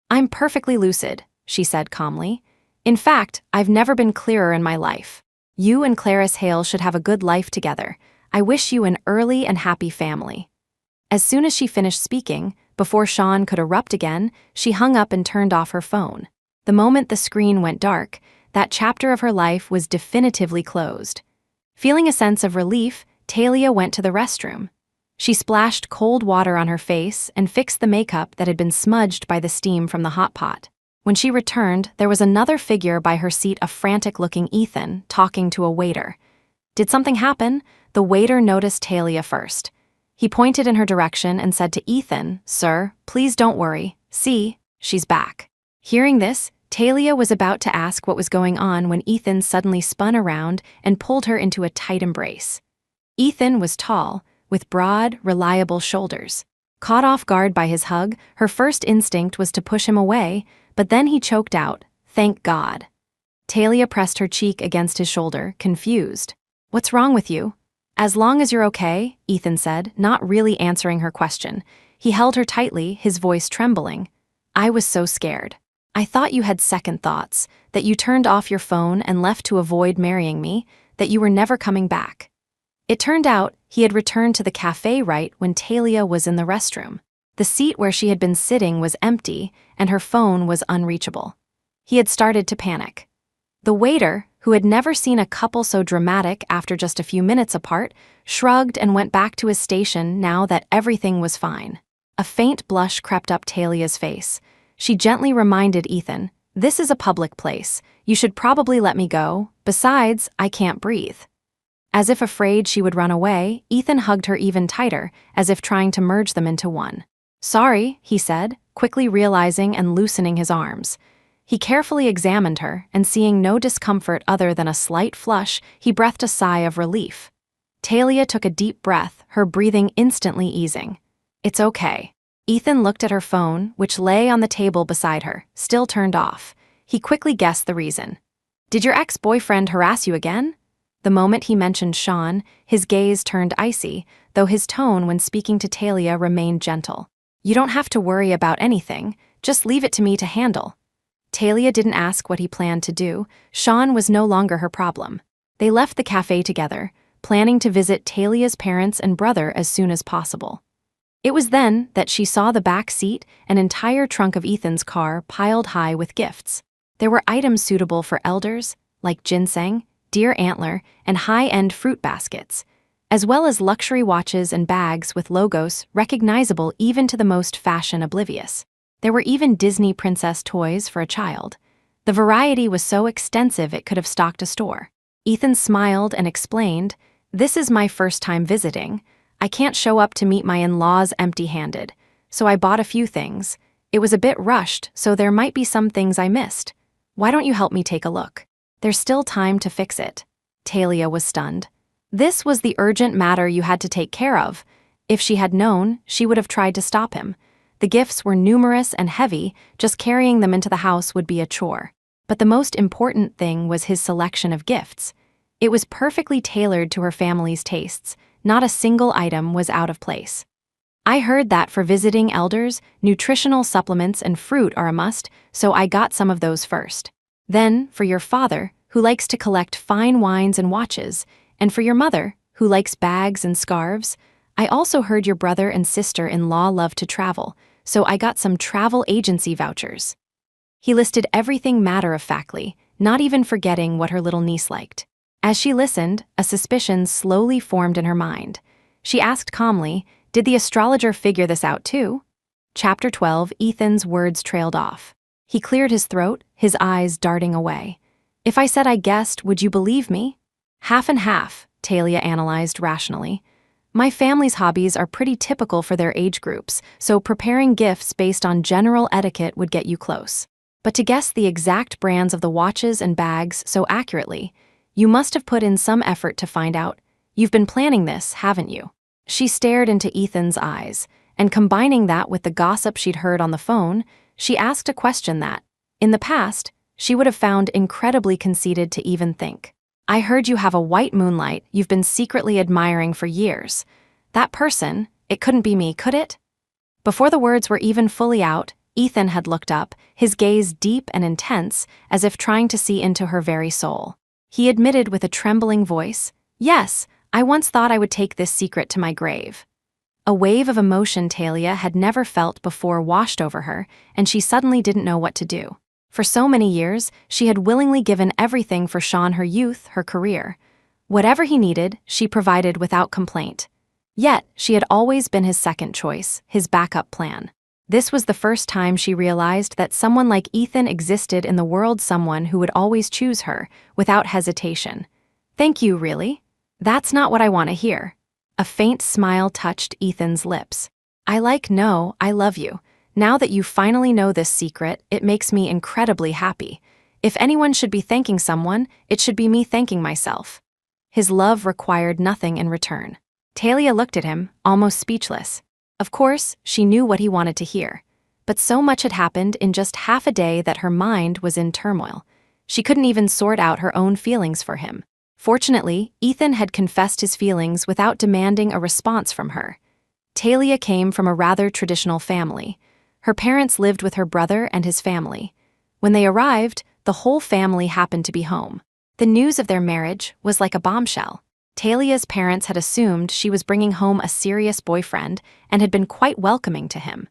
"I'm perfectly lucid," she said calmly. "In fact, I've never been clearer in my life. You and Clarice Hale should have a good life together. I wish you an early and happy family." As soon as she finished speaking, before Sean could erupt again, she hung up and turned off her phone. The moment the screen went dark, that chapter of her life was definitively closed. Feeling a sense of relief, Talia went to the restroom. She splashed cold water on her face and fixed the makeup that had been smudged by the steam from the hot pot. When she returned, there was another figure by her seat, a frantic-looking Ethan, talking to a waiter. Did something happen? The waiter noticed Talia first. He pointed in her direction and said to Ethan, "Sir, please don't worry. See, she's back." Hearing this, Talia was about to ask what was going on when Ethan suddenly spun around and pulled her into a tight embrace. Ethan was tall, with broad, reliable shoulders. Caught off guard by his hug, her first instinct was to push him away, but then he choked out, "Thank God." Talia pressed her cheek against his shoulder, confused. "What's wrong with you?" "As long as you're okay," Ethan said, not really answering her question. He held her tightly, his voice trembling. "I was so scared. I thought you had second thoughts, that you turned off your phone and left to avoid marrying me, that you were never coming back." It turned out he had returned to the cafe right when Talia was in the restroom. The seat where she had been sitting was empty, and her phone was unreachable. He had started to panic. The waiter, who had never seen a couple so dramatic after just a few minutes apart, shrugged and went back to his station now that everything was fine. A faint blush crept up Talia's face. She gently reminded Ethan, "This is a public place. You should probably let me go. Besides, I can't breathe." As if afraid she would run away, Ethan hugged her even tighter, as if trying to merge them into one. "Sorry," he said, quickly realizing and loosening his arms. He carefully examined her, and seeing no discomfort other than a slight flush, he breathed a sigh of relief. Talia took a deep breath, her breathing instantly easing. "It's okay." Ethan looked at her phone, which lay on the table beside her, still turned off. He quickly guessed the reason. "Did your ex-boyfriend harass you again?" The moment he mentioned Sean, his gaze turned icy, though his tone when speaking to Talia remained gentle. "You don't have to worry about anything, just leave it to me to handle." Talia didn't ask what he planned to do. Sean was no longer her problem. They left the cafe together, planning to visit Talia's parents and brother as soon as possible. It was then that she saw the back seat, an entire trunk of Ethan's car piled high with gifts. There were items suitable for elders, like ginseng, deer antler, and high-end fruit baskets, as well as luxury watches and bags with logos recognizable even to the most fashion-oblivious. There were even Disney princess toys for a child. The variety was so extensive it could have stocked a store. Ethan smiled and explained, "This is my first time visiting. I can't show up to meet my in-laws empty-handed, so I bought a few things. It was a bit rushed, so there might be some things I missed. Why don't you help me take a look? There's still time to fix it." Talia was stunned. This was the urgent matter you had to take care of. If she had known, she would have tried to stop him. The gifts were numerous and heavy, just carrying them into the house would be a chore. But the most important thing was his selection of gifts. It was perfectly tailored to her family's tastes. Not a single item was out of place. "I heard that for visiting elders, nutritional supplements and fruit are a must, so I got some of those first. Then, for your father, who likes to collect fine wines and watches, and for your mother, who likes bags and scarves, I also heard your brother and sister-in-law love to travel, so I got some travel agency vouchers." He listed everything matter-of-factly, not even forgetting what her little niece liked. As she listened, a suspicion slowly formed in her mind. She asked calmly, "Did the astrologer figure this out too?" Chapter 12, Ethan's words trailed off. He cleared his throat, his eyes darting away. "If I said I guessed, would you believe me?" "Half and half," Talia analyzed rationally. "My family's hobbies are pretty typical for their age groups, so preparing gifts based on general etiquette would get you close. But to guess the exact brands of the watches and bags so accurately, you must have put in some effort to find out. You've been planning this, haven't you?" She stared into Ethan's eyes, and combining that with the gossip she'd heard on the phone, she asked a question that, in the past, she would have found incredibly conceited to even think. "I heard you have a white moonlight you've been secretly admiring for years. That person, it couldn't be me, could it?" Before the words were even fully out, Ethan had looked up, his gaze deep and intense, as if trying to see into her very soul. He admitted with a trembling voice, "Yes, I once thought I would take this secret to my grave." A wave of emotion Talia had never felt before washed over her, and she suddenly didn't know what to do. For so many years, she had willingly given everything for Sean, her youth, her career. Whatever he needed, she provided without complaint. Yet, she had always been his second choice, his backup plan. This was the first time she realized that someone like Ethan existed in the world, someone who would always choose her, without hesitation. "Thank you, really? That's not what I want to hear." A faint smile touched Ethan's lips. No, I love you. Now that you finally know this secret, it makes me incredibly happy. If anyone should be thanking someone, it should be me thanking myself." His love required nothing in return. Talia looked at him, almost speechless. Of course, she knew what he wanted to hear. But so much had happened in just half a day that her mind was in turmoil. She couldn't even sort out her own feelings for him. Fortunately, Ethan had confessed his feelings without demanding a response from her. Talia came from a rather traditional family. Her parents lived with her brother and his family. When they arrived, the whole family happened to be home. The news of their marriage was like a bombshell. Talia's parents had assumed she was bringing home a serious boyfriend and had been quite welcoming to him.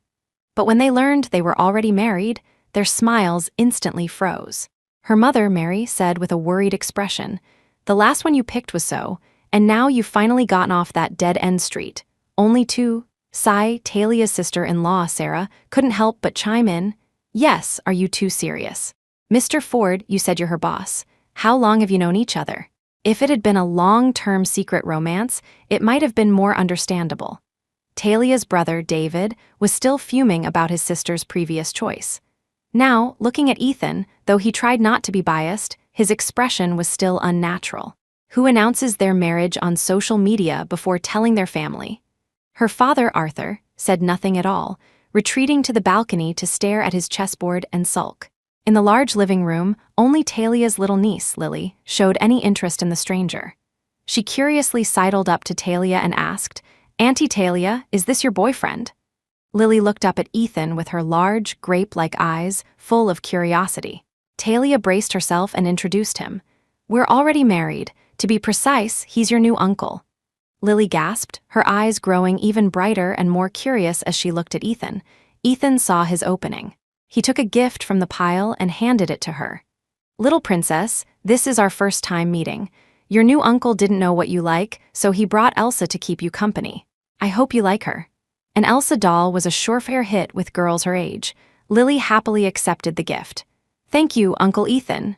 But when they learned they were already married, their smiles instantly froze. Her mother, Mary, said with a worried expression, "The last one you picked was so, and now you've finally gotten off that dead-end street. Only two." Sai, Talia's sister-in-law, Sarah, couldn't help but chime in. "Yes, are you too serious? Mr. Ford, you said you're her boss. How long have you known each other?" If it had been a long-term secret romance, it might have been more understandable. Talia's brother, David, was still fuming about his sister's previous choice. Now, looking at Ethan, though he tried not to be biased, his expression was still unnatural. Who announces their marriage on social media before telling their family? Her father, Arthur, said nothing at all, retreating to the balcony to stare at his chessboard and sulk. In the large living room, only Talia's little niece, Lily, showed any interest in the stranger. She curiously sidled up to Talia and asked, "Auntie Talia, is this your boyfriend?" Lily looked up at Ethan with her large, grape-like eyes, full of curiosity. Talia braced herself and introduced him. "We're already married. To be precise, he's your new uncle." Lily gasped, her eyes growing even brighter and more curious as she looked at Ethan. Ethan saw his opening. He took a gift from the pile and handed it to her. "Little princess, this is our first time meeting. Your new uncle didn't know what you like, so he brought Elsa to keep you company. I hope you like her." An Elsa doll was a surefire hit with girls her age. Lily happily accepted the gift. "Thank you, Uncle Ethan."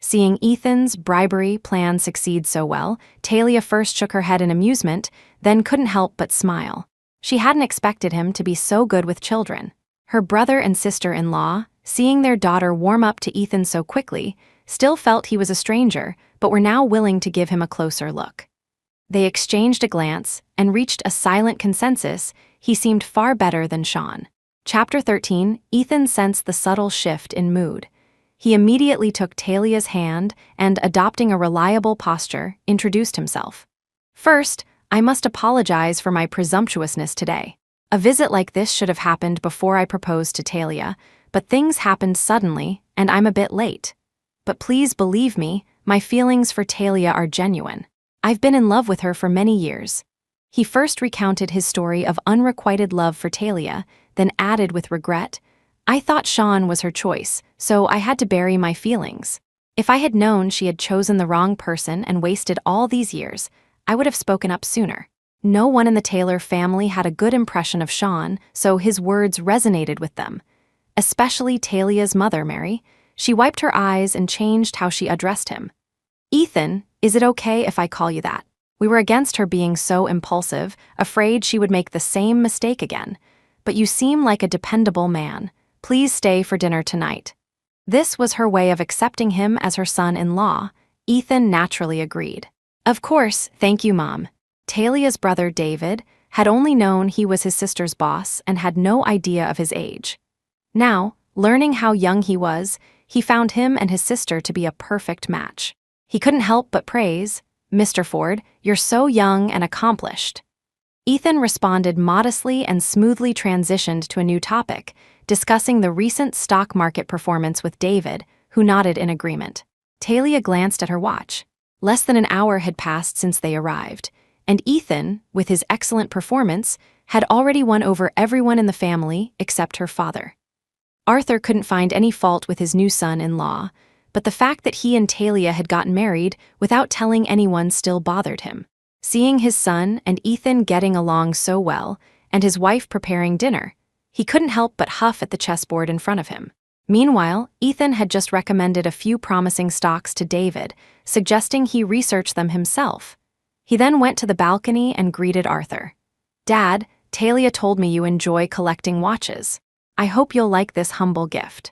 Seeing Ethan's bribery plan succeed so well, Talia first shook her head in amusement, then couldn't help but smile. She hadn't expected him to be so good with children. Her brother and sister-in-law, seeing their daughter warm up to Ethan so quickly, still felt he was a stranger, but were now willing to give him a closer look. They exchanged a glance and reached a silent consensus. He seemed far better than Sean. Chapter 13, Ethan sensed the subtle shift in mood. He immediately took Talia's hand and, adopting a reliable posture, introduced himself. "First, I must apologize for my presumptuousness today. A visit like this should have happened before I proposed to Talia, but things happened suddenly, and I'm a bit late. But please believe me, my feelings for Talia are genuine. I've been in love with her for many years." He first recounted his story of unrequited love for Talia, then added with regret, "I thought Sean was her choice, so I had to bury my feelings. If I had known she had chosen the wrong person and wasted all these years, I would have spoken up sooner." No one in the Taylor family had a good impression of Sean, so his words resonated with them. Especially Talia's mother, Mary. She wiped her eyes and changed how she addressed him. "Ethan, is it okay if I call you that?" We were against her being so impulsive, afraid she would make the same mistake again. "But you seem like a dependable man. Please stay for dinner tonight." This was her way of accepting him as her son-in-law. Ethan naturally agreed. "Of course, thank you, Mom." Talia's brother, David, had only known he was his sister's boss and had no idea of his age. Now, learning how young he was, he found him and his sister to be a perfect match. He couldn't help but praise, "Mr. Ford, you're so young and accomplished." Ethan responded modestly and smoothly transitioned to a new topic, discussing the recent stock market performance with David, who nodded in agreement. Talia glanced at her watch. Less than an hour had passed since they arrived, and Ethan, with his excellent performance, had already won over everyone in the family except her father. Arthur couldn't find any fault with his new son-in-law, but the fact that he and Talia had gotten married without telling anyone still bothered him. Seeing his son and Ethan getting along so well, and his wife preparing dinner, he couldn't help but huff at the chessboard in front of him. Meanwhile, Ethan had just recommended a few promising stocks to David, suggesting he research them himself. He then went to the balcony and greeted Arthur. "Dad, Talia told me you enjoy collecting watches. I hope you'll like this humble gift."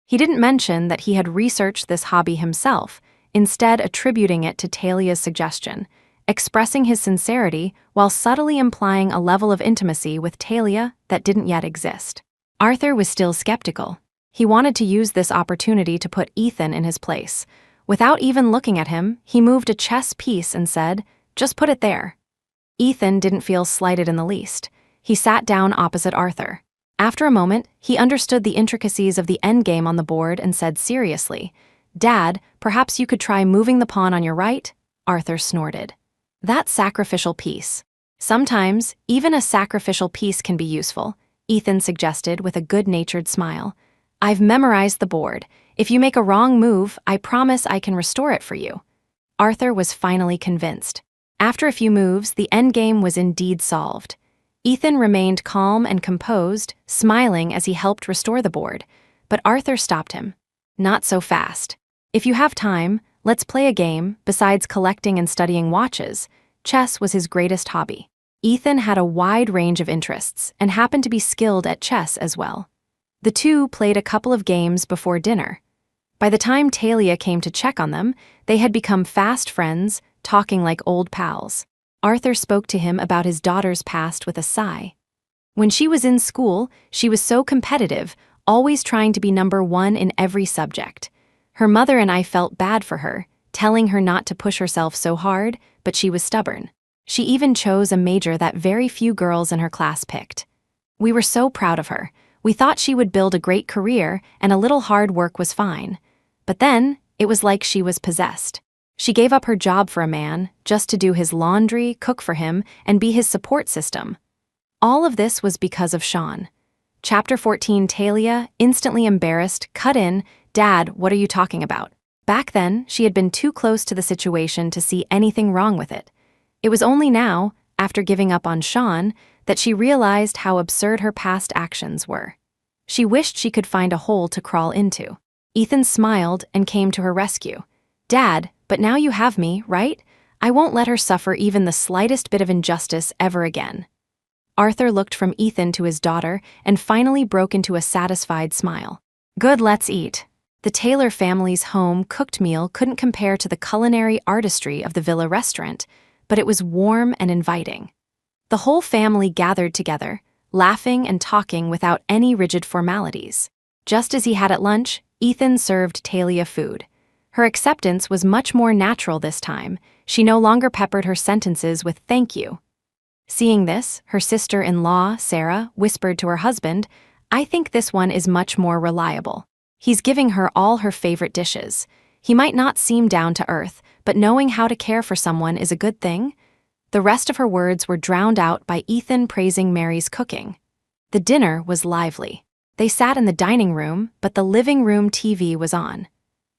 He didn't mention that he had researched this hobby himself, instead attributing it to Talia's suggestion, expressing his sincerity while subtly implying a level of intimacy with Talia that didn't yet exist. Arthur was still skeptical. He wanted to use this opportunity to put Ethan in his place. Without even looking at him, he moved a chess piece and said, "Just put it there." Ethan didn't feel slighted in the least. He sat down opposite Arthur. After a moment, he understood the intricacies of the endgame on the board and said seriously, "Dad, perhaps you could try moving the pawn on your right?" Arthur snorted. "That sacrificial piece." "Sometimes, even a sacrificial piece can be useful," Ethan suggested with a good-natured smile. "I've memorized the board. If you make a wrong move, I promise I can restore it for you." Arthur was finally convinced. After a few moves, the endgame was indeed solved. Ethan remained calm and composed, smiling as he helped restore the board, but Arthur stopped him. "Not so fast. If you have time, let's play a game. Besides collecting and studying watches, chess was his greatest hobby." Ethan had a wide range of interests and happened to be skilled at chess as well. The two played a couple of games before dinner. By the time Talia came to check on them, they had become fast friends, talking like old pals. Arthur spoke to him about his daughter's past with a sigh. When she was in school, she was so competitive, always trying to be number one in every subject. Her mother and I felt bad for her, telling her not to push herself so hard, but she was stubborn. She even chose a major that very few girls in her class picked. We were so proud of her. We thought she would build a great career, and a little hard work was fine. But then, it was like she was possessed. She gave up her job for a man, just to do his laundry, cook for him, and be his support system. All of this was because of Sean. Chapter 14. Talia, instantly embarrassed, cut in, "Dad, what are you talking about?" Back then, she had been too close to the situation to see anything wrong with it. It was only now, after giving up on Sean, that she realized how absurd her past actions were. She wished she could find a hole to crawl into. Ethan smiled and came to her rescue. "Dad, but now you have me, right? I won't let her suffer even the slightest bit of injustice ever again." Arthur looked from Ethan to his daughter and finally broke into a satisfied smile. "Good, let's eat." The Taylor family's home-cooked meal couldn't compare to the culinary artistry of the villa restaurant, but it was warm and inviting. The whole family gathered together, laughing and talking without any rigid formalities. Just as he had at lunch, Ethan served Talia food. Her acceptance was much more natural this time. She no longer peppered her sentences with "thank you." Seeing this, her sister-in-law, Sarah, whispered to her husband, "I think this one is much more reliable. He's giving her all her favorite dishes. He might not seem down to earth, but knowing how to care for someone is a good thing." The rest of her words were drowned out by Ethan praising Mary's cooking. The dinner was lively. They sat in the dining room, but the living room TV was on.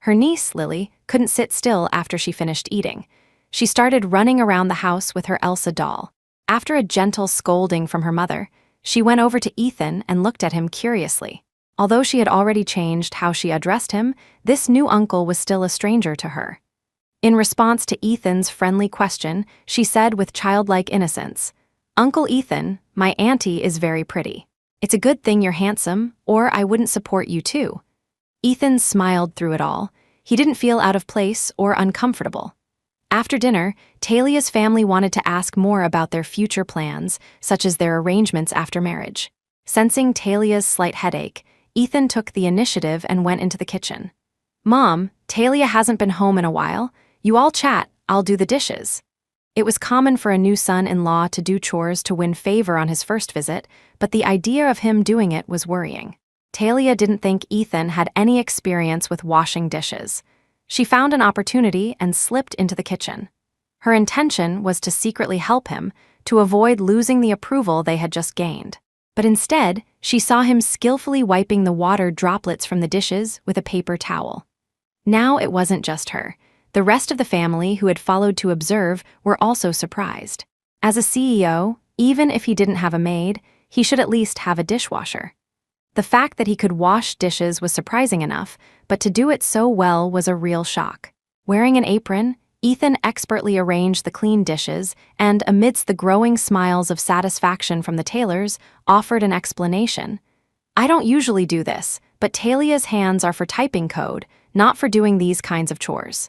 Her niece, Lily, couldn't sit still after she finished eating. She started running around the house with her Elsa doll. After a gentle scolding from her mother, she went over to Ethan and looked at him curiously. Although she had already changed how she addressed him, this new uncle was still a stranger to her. In response to Ethan's friendly question, she said with childlike innocence, "Uncle Ethan, my auntie is very pretty. It's a good thing you're handsome, or I wouldn't support you too." Ethan smiled through it all. He didn't feel out of place or uncomfortable. After dinner, Talia's family wanted to ask more about their future plans, such as their arrangements after marriage. Sensing Talia's slight headache, Ethan took the initiative and went into the kitchen. "Mom, Talia hasn't been home in a while. You all chat, I'll do the dishes." It was common for a new son-in-law to do chores to win favor on his first visit, but the idea of him doing it was worrying. Talia didn't think Ethan had any experience with washing dishes. She found an opportunity and slipped into the kitchen. Her intention was to secretly help him, to avoid losing the approval they had just gained. But instead, she saw him skillfully wiping the water droplets from the dishes with a paper towel. Now it wasn't just her. The rest of the family who had followed to observe were also surprised. As a CEO, even if he didn't have a maid, he should at least have a dishwasher. The fact that he could wash dishes was surprising enough, but to do it so well was a real shock. Wearing an apron, Ethan expertly arranged the clean dishes and, amidst the growing smiles of satisfaction from the Taylors, offered an explanation. "I don't usually do this, but Talia's hands are for typing code, not for doing these kinds of chores."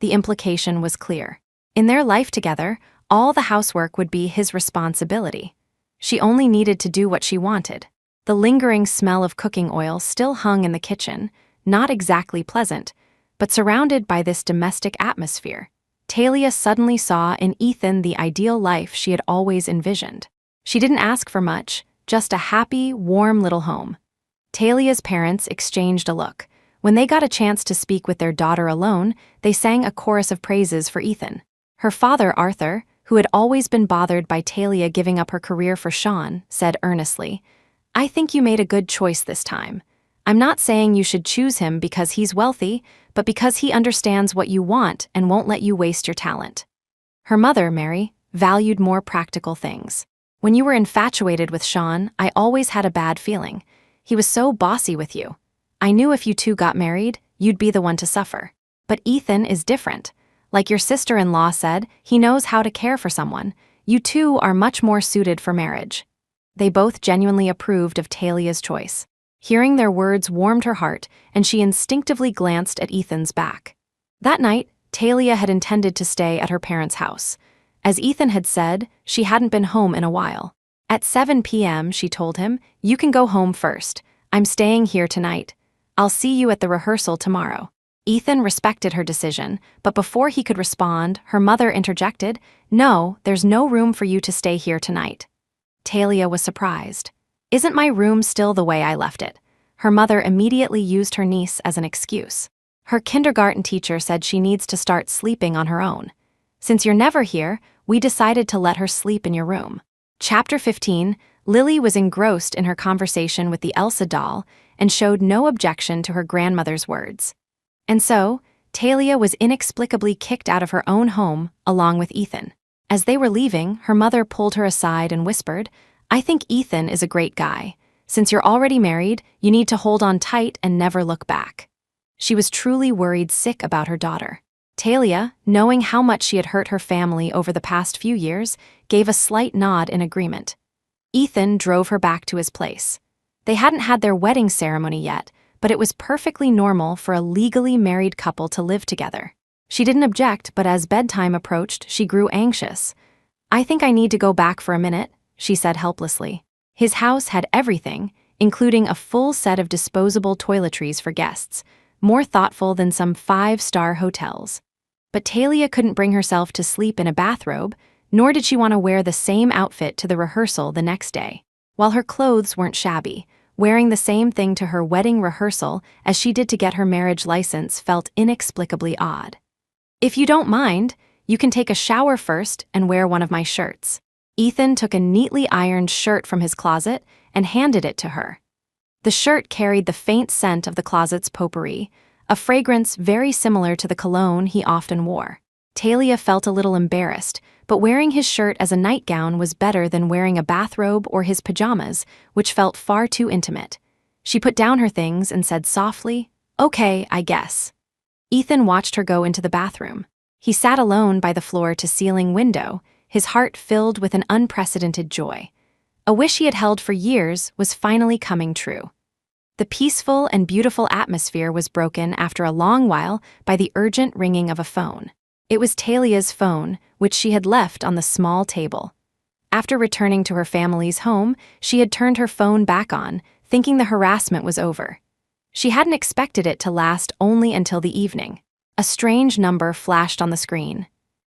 The implication was clear. In their life together, all the housework would be his responsibility. She only needed to do what she wanted. The lingering smell of cooking oil still hung in the kitchen, not exactly pleasant, but surrounded by this domestic atmosphere, Talia suddenly saw in Ethan the ideal life she had always envisioned. She didn't ask for much, just a happy, warm little home. Talia's parents exchanged a look. When they got a chance to speak with their daughter alone, they sang a chorus of praises for Ethan. Her father, Arthur, who had always been bothered by Talia giving up her career for Sean, said earnestly, "I think you made a good choice this time. I'm not saying you should choose him because he's wealthy, but because he understands what you want and won't let you waste your talent." Her mother, Mary, valued more practical things. "When you were infatuated with Sean, I always had a bad feeling. He was so bossy with you. I knew if you two got married, you'd be the one to suffer. But Ethan is different. Like your sister-in-law said, he knows how to care for someone. You two are much more suited for marriage." They both genuinely approved of Talia's choice. Hearing their words warmed her heart, and she instinctively glanced at Ethan's back. That night, Talia had intended to stay at her parents' house. As Ethan had said, she hadn't been home in a while. At 7 p.m., she told him, "You can go home first. I'm staying here tonight. I'll see you at the rehearsal tomorrow." Ethan respected her decision, but before he could respond, her mother interjected, "No, there's no room for you to stay here tonight." Talia was surprised. "Isn't my room still the way I left it?" Her mother immediately used her niece as an excuse. "Her kindergarten teacher said she needs to start sleeping on her own. Since you're never here, we decided to let her sleep in your room." Chapter 15, Lily was engrossed in her conversation with the Elsa doll and showed no objection to her grandmother's words. And so, Talia was inexplicably kicked out of her own home, along with Ethan. As they were leaving, her mother pulled her aside and whispered, "I think Ethan is a great guy. Since you're already married, you need to hold on tight and never look back." She was truly worried sick about her daughter. Talia, knowing how much she had hurt her family over the past few years, gave a slight nod in agreement. Ethan drove her back to his place. They hadn't had their wedding ceremony yet, but it was perfectly normal for a legally married couple to live together. She didn't object, but as bedtime approached, she grew anxious. "I think I need to go back for a minute," she said helplessly. His house had everything, including a full set of disposable toiletries for guests, more thoughtful than some five-star hotels. But Talia couldn't bring herself to sleep in a bathrobe, nor did she want to wear the same outfit to the rehearsal the next day. While her clothes weren't shabby, wearing the same thing to her wedding rehearsal as she did to get her marriage license felt inexplicably odd. "If you don't mind, you can take a shower first and wear one of my shirts." Ethan took a neatly ironed shirt from his closet and handed it to her. The shirt carried the faint scent of the closet's potpourri, a fragrance very similar to the cologne he often wore. Talia felt a little embarrassed, but wearing his shirt as a nightgown was better than wearing a bathrobe or his pajamas, which felt far too intimate. She put down her things and said softly, "Okay, I guess." Ethan watched her go into the bathroom. He sat alone by the floor-to-ceiling window, his heart filled with an unprecedented joy. A wish he had held for years was finally coming true. The peaceful and beautiful atmosphere was broken after a long while by the urgent ringing of a phone. It was Talia's phone, which she had left on the small table. After returning to her family's home, she had turned her phone back on, thinking the harassment was over. She hadn't expected it to last only until the evening. A strange number flashed on the screen.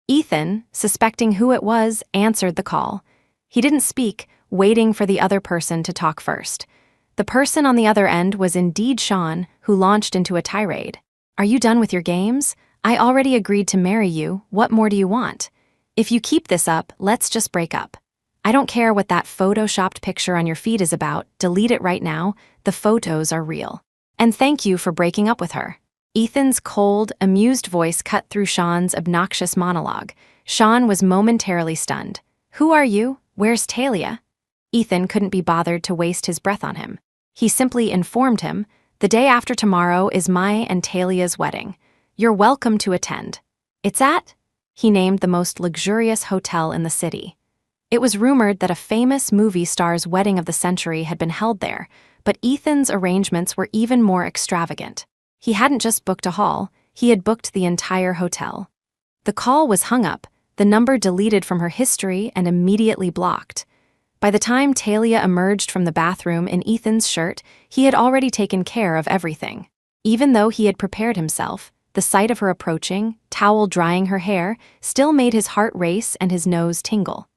Ethan, suspecting who it was, answered the call. He didn't speak, waiting for the other person to talk first. The person on the other end was indeed Sean, who launched into a tirade. "Are you done with your games? I already agreed to marry you. What more do you want? If you keep this up, let's just break up. I don't care what that photoshopped picture on your feed is about. Delete it right now. The photos are real. And thank you for breaking up with her." Ethan's cold, amused voice cut through Sean's obnoxious monologue. Sean was momentarily stunned. Who are you? Where's Talia? Ethan couldn't be bothered to waste his breath on him. He simply informed him, the day after tomorrow is my and Talia's wedding. You're welcome to attend. It's at? He named the most luxurious hotel in the city. It was rumored that a famous movie star's wedding of the century had been held there, but Ethan's arrangements were even more extravagant. He hadn't just booked a hall, he had booked the entire hotel. The call was hung up, the number deleted from her history and immediately blocked. By the time Talia emerged from the bathroom in Ethan's shirt, he had already taken care of everything. Even though he had prepared himself, the sight of her approaching, towel drying her hair, still made his heart race and his nose tingle.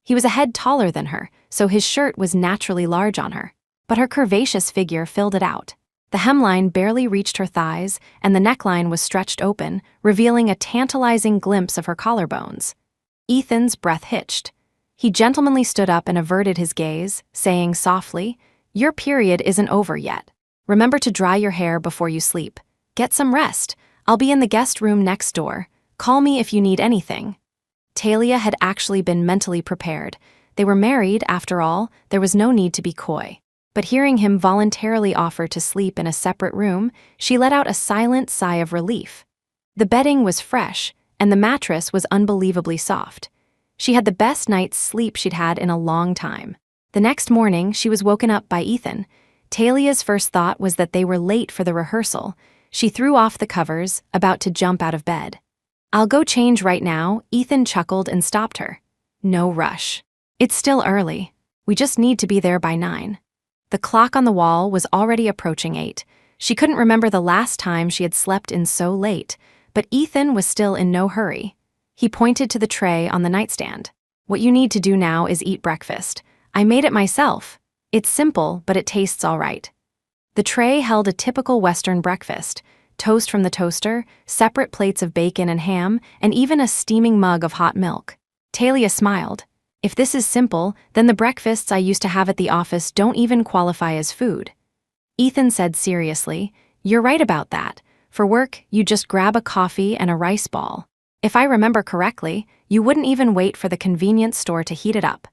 He was a head taller than her, so his shirt was naturally large on her, but her curvaceous figure filled it out. The hemline barely reached her thighs, and the neckline was stretched open, revealing a tantalizing glimpse of her collarbones. Ethan's breath hitched. He gentlemanly stood up and averted his gaze, saying softly, "Your period isn't over yet. Remember to dry your hair before you sleep. Get some rest. I'll be in the guest room next door. Call me if you need anything." Talia had actually been mentally prepared. They were married, after all, there was no need to be coy. But hearing him voluntarily offer to sleep in a separate room, she let out a silent sigh of relief. The bedding was fresh, and the mattress was unbelievably soft. She had the best night's sleep she'd had in a long time. The next morning, she was woken up by Ethan. Talia's first thought was that they were late for the rehearsal. She threw off the covers, about to jump out of bed. "I'll go change right now," Ethan chuckled and stopped her. "No rush. It's still early. We just need to be there by 9. The clock on the wall was already approaching 8. She couldn't remember the last time she had slept in so late, but Ethan was still in no hurry. He pointed to the tray on the nightstand. "What you need to do now is eat breakfast. I made it myself. It's simple, but it tastes all right." The tray held a typical Western breakfast: toast from the toaster, separate plates of bacon and ham, and even a steaming mug of hot milk. Talia smiled. "If this is simple, then the breakfasts I used to have at the office don't even qualify as food." Ethan said seriously, "You're right about that. For work, you just grab a coffee and a rice ball. If I remember correctly, you wouldn't even wait for the convenience store to heat it up."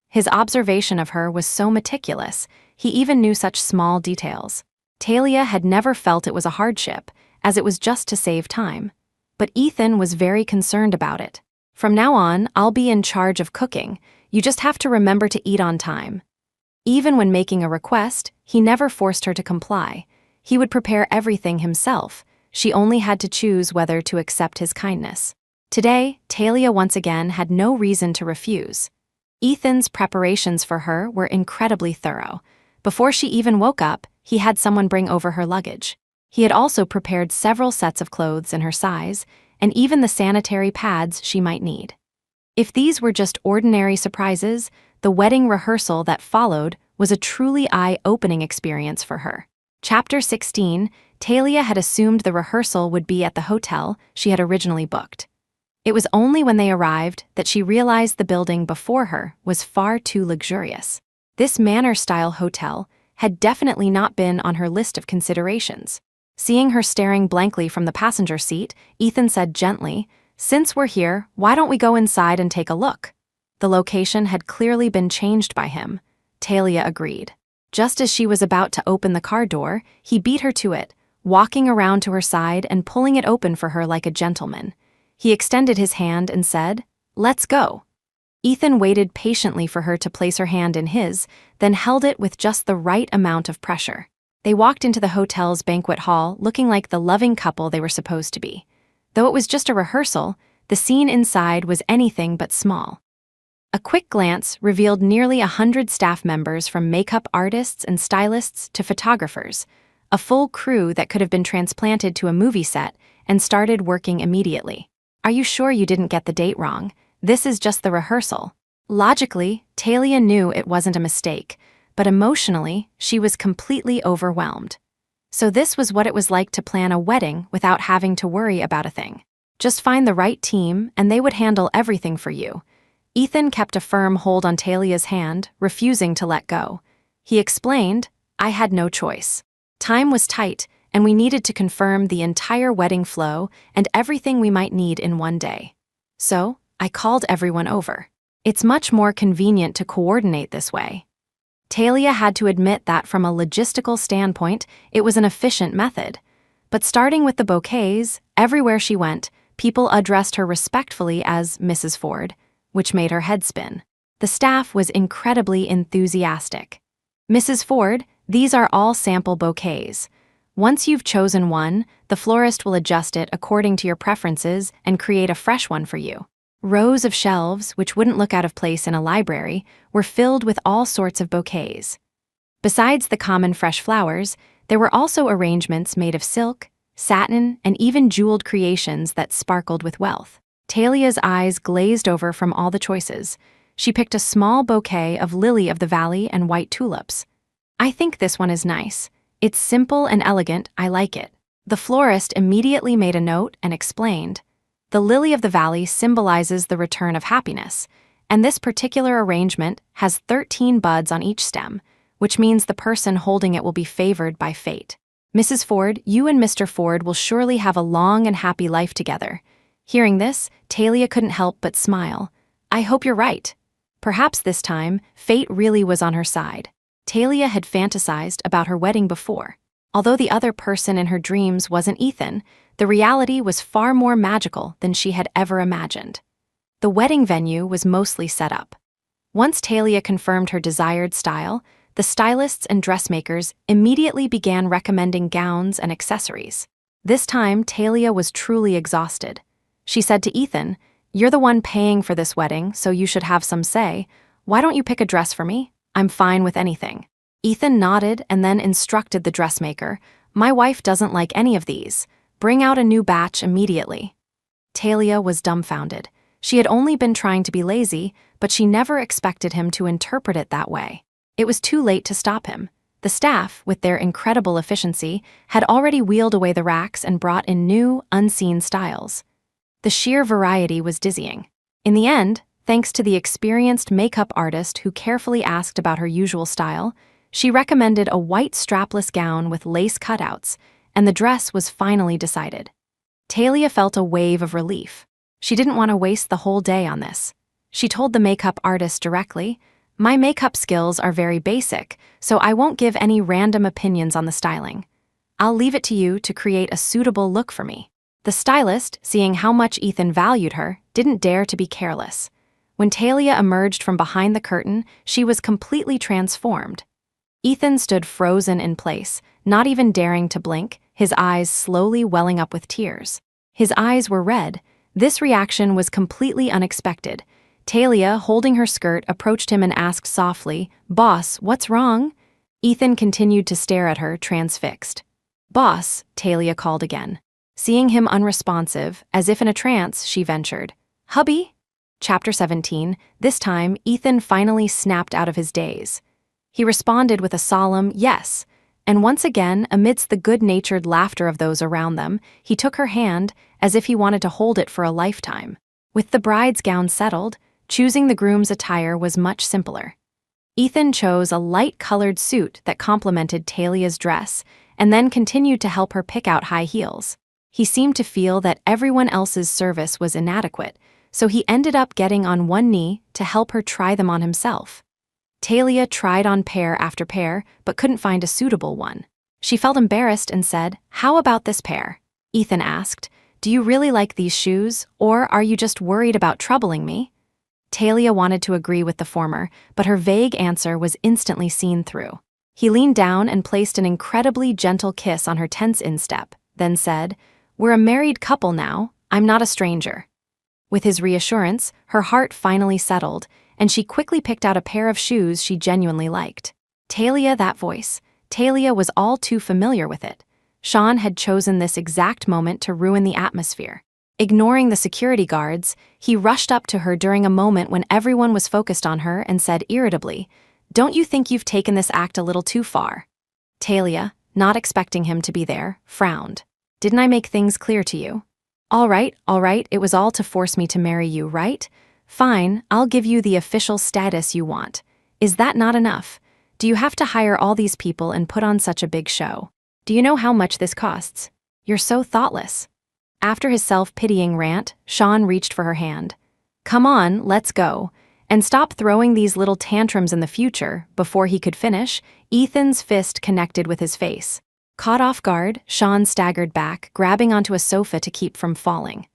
His observation of her was so meticulous, he even knew such small details. Talia had never felt it was a hardship, as it was just to save time. But Ethan was very concerned about it. "From now on, I'll be in charge of cooking. You just have to remember to eat on time." Even when making a request, he never forced her to comply. He would prepare everything himself. She only had to choose whether to accept his kindness. Today, Talia once again had no reason to refuse. Ethan's preparations for her were incredibly thorough. Before she even woke up, he had someone bring over her luggage. He had also prepared several sets of clothes in her size, and even the sanitary pads she might need. If these were just ordinary surprises, the wedding rehearsal that followed was a truly eye-opening experience for her. Chapter 16, Talia had assumed the rehearsal would be at the hotel she had originally booked. It was only when they arrived that she realized the building before her was far too luxurious. This manor-style hotel had definitely not been on her list of considerations. Seeing her staring blankly from the passenger seat, Ethan said gently, "Since we're here, why don't we go inside and take a look?" The location had clearly been changed by him. Talia agreed. Just as she was about to open the car door, he beat her to it, walking around to her side and pulling it open for her like a gentleman. He extended his hand and said, "Let's go." Ethan waited patiently for her to place her hand in his, then held it with just the right amount of pressure. They walked into the hotel's banquet hall looking like the loving couple they were supposed to be. Though it was just a rehearsal, the scene inside was anything but small. A quick glance revealed nearly 100 staff members, from makeup artists and stylists to photographers, a full crew that could have been transplanted to a movie set and started working immediately. "Are you sure you didn't get the date wrong? This is just the rehearsal." Logically, Talia knew it wasn't a mistake, but emotionally, she was completely overwhelmed. So this was what it was like to plan a wedding without having to worry about a thing. Just find the right team, and they would handle everything for you. Ethan kept a firm hold on Talia's hand, refusing to let go. He explained, "I had no choice. Time was tight, and we needed to confirm the entire wedding flow and everything we might need in one day. So, I called everyone over. It's much more convenient to coordinate this way. Talia had to admit that from a logistical standpoint, it was an efficient method. But starting with the bouquets, everywhere she went, people addressed her respectfully as Mrs. Ford, which made her head spin. The staff was incredibly enthusiastic. Mrs. Ford, these are all sample bouquets. Once you've chosen one, the florist will adjust it according to your preferences and create a fresh one for you. Rows of shelves, which wouldn't look out of place in a library, were filled with all sorts of bouquets. Besides the common fresh flowers, there were also arrangements made of silk, satin, and even jeweled creations that sparkled with wealth. Talia's eyes glazed over from all the choices. She picked a small bouquet of lily of the valley and white tulips. "I think this one is nice. It's simple and elegant, I like it." The florist immediately made a note and explained, "The lily of the valley symbolizes the return of happiness, and this particular arrangement has 13 buds on each stem, which means the person holding it will be favored by fate. Mrs. Ford, you and Mr. Ford will surely have a long and happy life together." Hearing this, Talia couldn't help but smile. "I hope you're right." Perhaps this time, fate really was on her side. Talia had fantasized about her wedding before. Although the other person in her dreams wasn't Ethan, the reality was far more magical than she had ever imagined. The wedding venue was mostly set up. Once Talia confirmed her desired style, the stylists and dressmakers immediately began recommending gowns and accessories. This time, Talia was truly exhausted. She said to Ethan, "You're the one paying for this wedding, so you should have some say. Why don't you pick a dress for me? I'm fine with anything." Ethan nodded and then instructed the dressmaker, "My wife doesn't like any of these. Bring out a new batch immediately." Talia was dumbfounded. She had only been trying to be lazy, but she never expected him to interpret it that way. It was too late to stop him. The staff, with their incredible efficiency, had already wheeled away the racks and brought in new, unseen styles. The sheer variety was dizzying. In the end, thanks to the experienced makeup artist who carefully asked about her usual style, she recommended a white strapless gown with lace cutouts, and the dress was finally decided. Talia felt a wave of relief. She didn't want to waste the whole day on this. She told the makeup artist directly, "My makeup skills are very basic, so I won't give any random opinions on the styling. I'll leave it to you to create a suitable look for me." The stylist, seeing how much Ethan valued her, didn't dare to be careless. When Talia emerged from behind the curtain, she was completely transformed. Ethan stood frozen in place, not even daring to blink, his eyes slowly welling up with tears. His eyes were red. This reaction was completely unexpected. Talia, holding her skirt, approached him and asked softly, "Boss, what's wrong?" Ethan continued to stare at her, transfixed. "Boss," Talia called again. Seeing him unresponsive, as if in a trance, she ventured, "Hubby?" Chapter 17. This time, Ethan finally snapped out of his daze. He responded with a solemn yes, and once again, amidst the good-natured laughter of those around them, he took her hand as if he wanted to hold it for a lifetime. With the bride's gown settled, choosing the groom's attire was much simpler. Ethan chose a light-colored suit that complemented Talia's dress, and then continued to help her pick out high heels. He seemed to feel that everyone else's service was inadequate, so he ended up getting on one knee to help her try them on himself. Talia tried on pair after pair, but couldn't find a suitable one. She felt embarrassed and said, "How about this pair?" Ethan asked, "Do you really like these shoes, or are you just worried about troubling me?" Talia wanted to agree with the former, but her vague answer was instantly seen through. He leaned down and placed an incredibly gentle kiss on her tense instep, then said, "We're a married couple now, I'm not a stranger." With his reassurance, her heart finally settled, and she quickly picked out a pair of shoes she genuinely liked. Talia, that voice. Talia was all too familiar with it. Sean had chosen this exact moment to ruin the atmosphere. Ignoring the security guards, he rushed up to her during a moment when everyone was focused on her and said irritably, "Don't you think you've taken this act a little too far?" Talia, not expecting him to be there, frowned. "Didn't I make things clear to you?" All right, it was all to force me to marry you, right? Fine, I'll give you the official status you want. Is that not enough? Do you have to hire all these people and put on such a big show?" Do you know how much this costs? You're so thoughtless. After his self-pitying rant, Sean reached for her hand. Come on, let's go. And stop throwing these little tantrums in the future. Before he could finish, Ethan's fist connected with his face. Caught off guard, Sean staggered back, grabbing onto a sofa to keep from falling.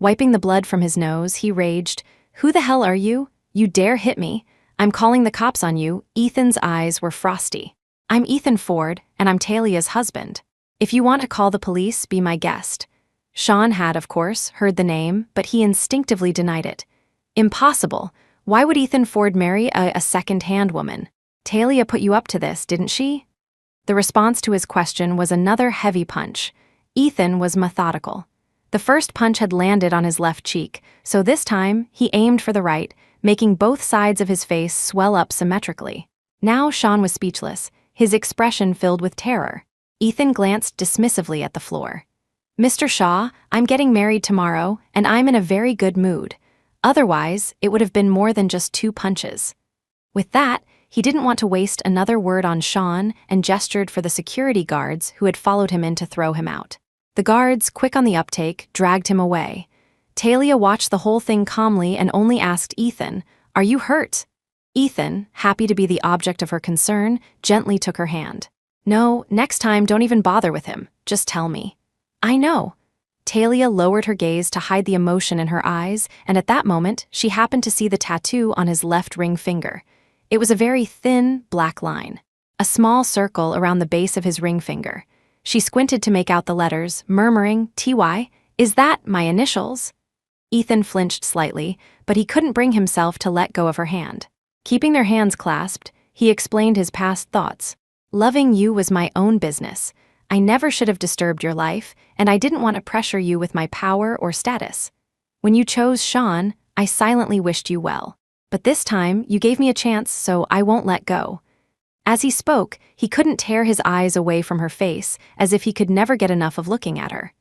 Wiping the blood from his nose, he raged, "Who the hell are you? You dare hit me? I'm calling the cops on you." Ethan's eyes were frosty. "I'm Ethan Ford, and I'm Talia's husband. If you want to call the police, be my guest." Sean had, of course, heard the name, but he instinctively denied it. Impossible. Why would Ethan Ford marry a second-hand woman? Talia put you up to this, didn't she? The response to his question was another heavy punch. Ethan was methodical. The first punch had landed on his left cheek, so this time he aimed for the right, making both sides of his face swell up symmetrically. Now Sean was speechless, his expression filled with terror. Ethan glanced dismissively at the floor. "Mr. Shaw, I'm getting married tomorrow, and I'm in a very good mood. Otherwise, it would have been more than just 2 punches." With that, he didn't want to waste another word on Sean and gestured for the security guards who had followed him in to throw him out. The guards, quick on the uptake, dragged him away. Talia watched the whole thing calmly and only asked Ethan, "Are you hurt?" Ethan, happy to be the object of her concern, gently took her hand. "No, next time don't even bother with him, just tell me." "I know." Talia lowered her gaze to hide the emotion in her eyes, and at that moment, she happened to see the tattoo on his left ring finger. It was a very thin, black line. A small circle around the base of his ring finger. She squinted to make out the letters, murmuring, "TY, is that my initials?" Ethan flinched slightly, but he couldn't bring himself to let go of her hand. Keeping their hands clasped, he explained his past thoughts. "Loving you was my own business. I never should have disturbed your life, and I didn't want to pressure you with my power or status. When you chose Sean, I silently wished you well. But this time, you gave me a chance, so I won't let go." As he spoke, he couldn't tear his eyes away from her face, as if he could never get enough of looking at her.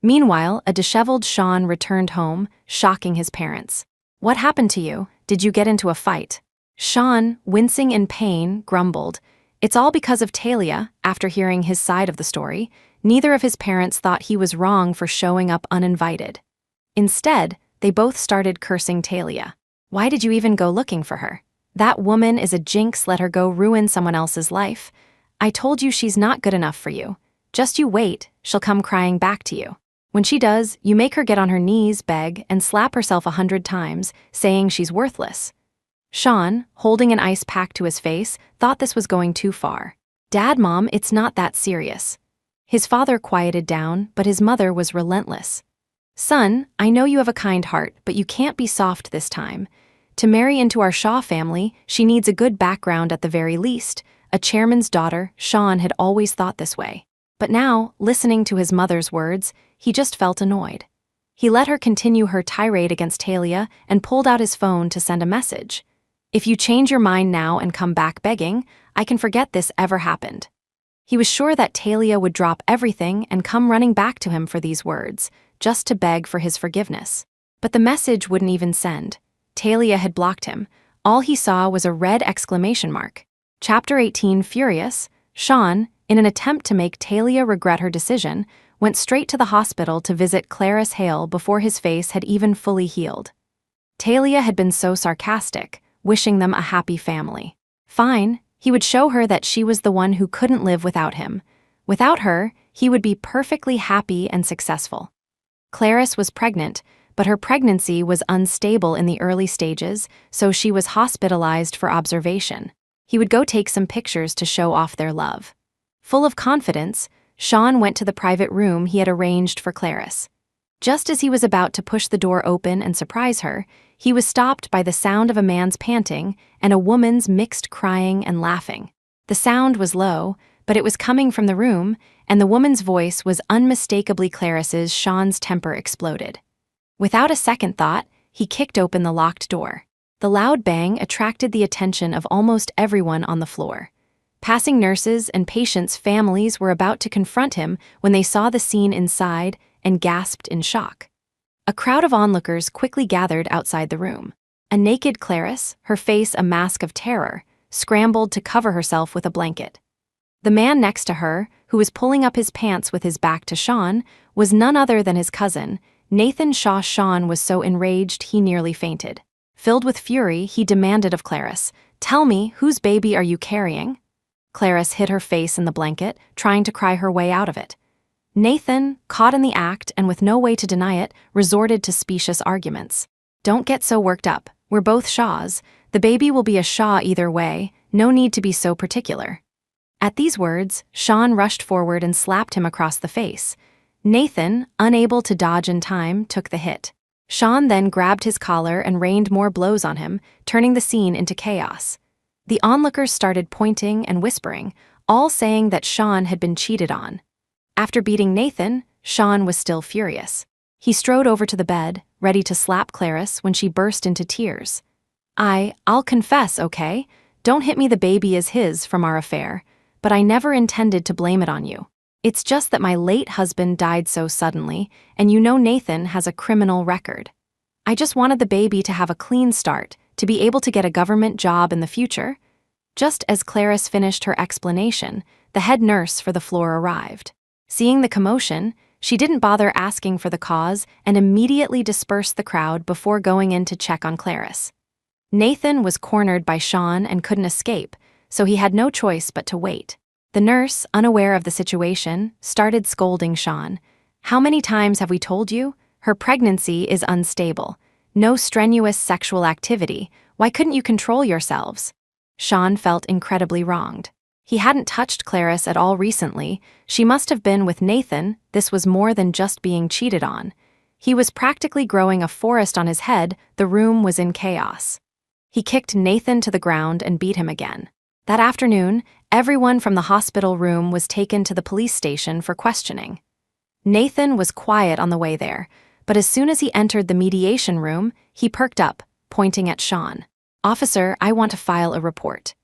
Meanwhile, a disheveled Sean returned home, shocking his parents. "What happened to you? Did you get into a fight?" Sean, wincing in pain, grumbled, "It's all because of Talia." After hearing his side of the story, neither of his parents thought he was wrong for showing up uninvited. Instead, they both started cursing Talia. "Why did you even go looking for her? That woman is a jinx, let her go ruin someone else's life. I told you she's not good enough for you. Just you wait, she'll come crying back to you. When she does, you make her get on her knees, beg, and slap herself 100 times, saying she's worthless." Sean, holding an ice pack to his face, thought this was going too far. "Dad, Mom, it's not that serious." His father quieted down, but his mother was relentless. "Son, I know you have a kind heart, but you can't be soft this time. To marry into our Shaw family, she needs a good background at the very least." A chairman's daughter, Sean had always thought this way. But now, listening to his mother's words, he just felt annoyed. He let her continue her tirade against Talia and pulled out his phone to send a message. "If you change your mind now and come back begging, I can forget this ever happened." He was sure that Talia would drop everything and come running back to him for these words, just to beg for his forgiveness. But the message wouldn't even send. Talia had blocked him. All he saw was a red exclamation mark. Chapter 18. Furious, Sean, in an attempt to make Talia regret her decision, went straight to the hospital to visit Clarice Hale before his face had even fully healed. Talia had been so sarcastic, wishing them a happy family. Fine, he would show her that she was the one who couldn't live without him. Without her, he would be perfectly happy and successful. Clarice was pregnant, but her pregnancy was unstable in the early stages, so she was hospitalized for observation. He would go take some pictures to show off their love. Full of confidence, Sean went to the private room he had arranged for Clarice. Just as he was about to push the door open and surprise her, he was stopped by the sound of a man's panting and a woman's mixed crying and laughing. The sound was low, but it was coming from the room, and the woman's voice was unmistakably Clarice's. Sean's temper exploded. Without a second thought, he kicked open the locked door. The loud bang attracted the attention of almost everyone on the floor. Passing nurses and patients' families were about to confront him when they saw the scene inside and gasped in shock. A crowd of onlookers quickly gathered outside the room. A naked Clarice, her face a mask of terror, scrambled to cover herself with a blanket. The man next to her, who was pulling up his pants with his back to Sean, was none other than his cousin, Nathan Shaw. Sean was so enraged he nearly fainted. Filled with fury, he demanded of Clarice, "Tell me, whose baby are you carrying?" Clarice hid her face in the blanket, trying to cry her way out of it. Nathan, caught in the act and with no way to deny it, resorted to specious arguments. "Don't get so worked up. We're both Shaws. The baby will be a Shaw either way. No need to be so particular." At these words, Sean rushed forward and slapped him across the face. Nathan, unable to dodge in time, took the hit. Sean then grabbed his collar and rained more blows on him, turning the scene into chaos. The onlookers started pointing and whispering, all saying that Sean had been cheated on. After beating Nathan, Sean was still furious. He strode over to the bed, ready to slap Clarice when she burst into tears. I'll confess, okay? Don't hit me, the baby is his from our affair, but I never intended to blame it on you. It's just that my late husband died so suddenly, and you know Nathan has a criminal record. I just wanted the baby to have a clean start, to be able to get a government job in the future." Just as Clarice finished her explanation, the head nurse for the floor arrived. Seeing the commotion, she didn't bother asking for the cause and immediately dispersed the crowd before going in to check on Clarice. Nathan was cornered by Sean and couldn't escape, so he had no choice but to wait. The nurse, unaware of the situation, started scolding Sean. "How many times have we told you? Her pregnancy is unstable. No strenuous sexual activity. Why couldn't you control yourselves?" Sean felt incredibly wronged. He hadn't touched Clarice at all recently. She must have been with Nathan. This was more than just being cheated on. He was practically growing a forest on his head. The room was in chaos. He kicked Nathan to the ground and beat him again. That afternoon, everyone from the hospital room was taken to the police station for questioning. Nathan was quiet on the way there, but as soon as he entered the mediation room, he perked up, pointing at Sean. "Officer, I want to file a report.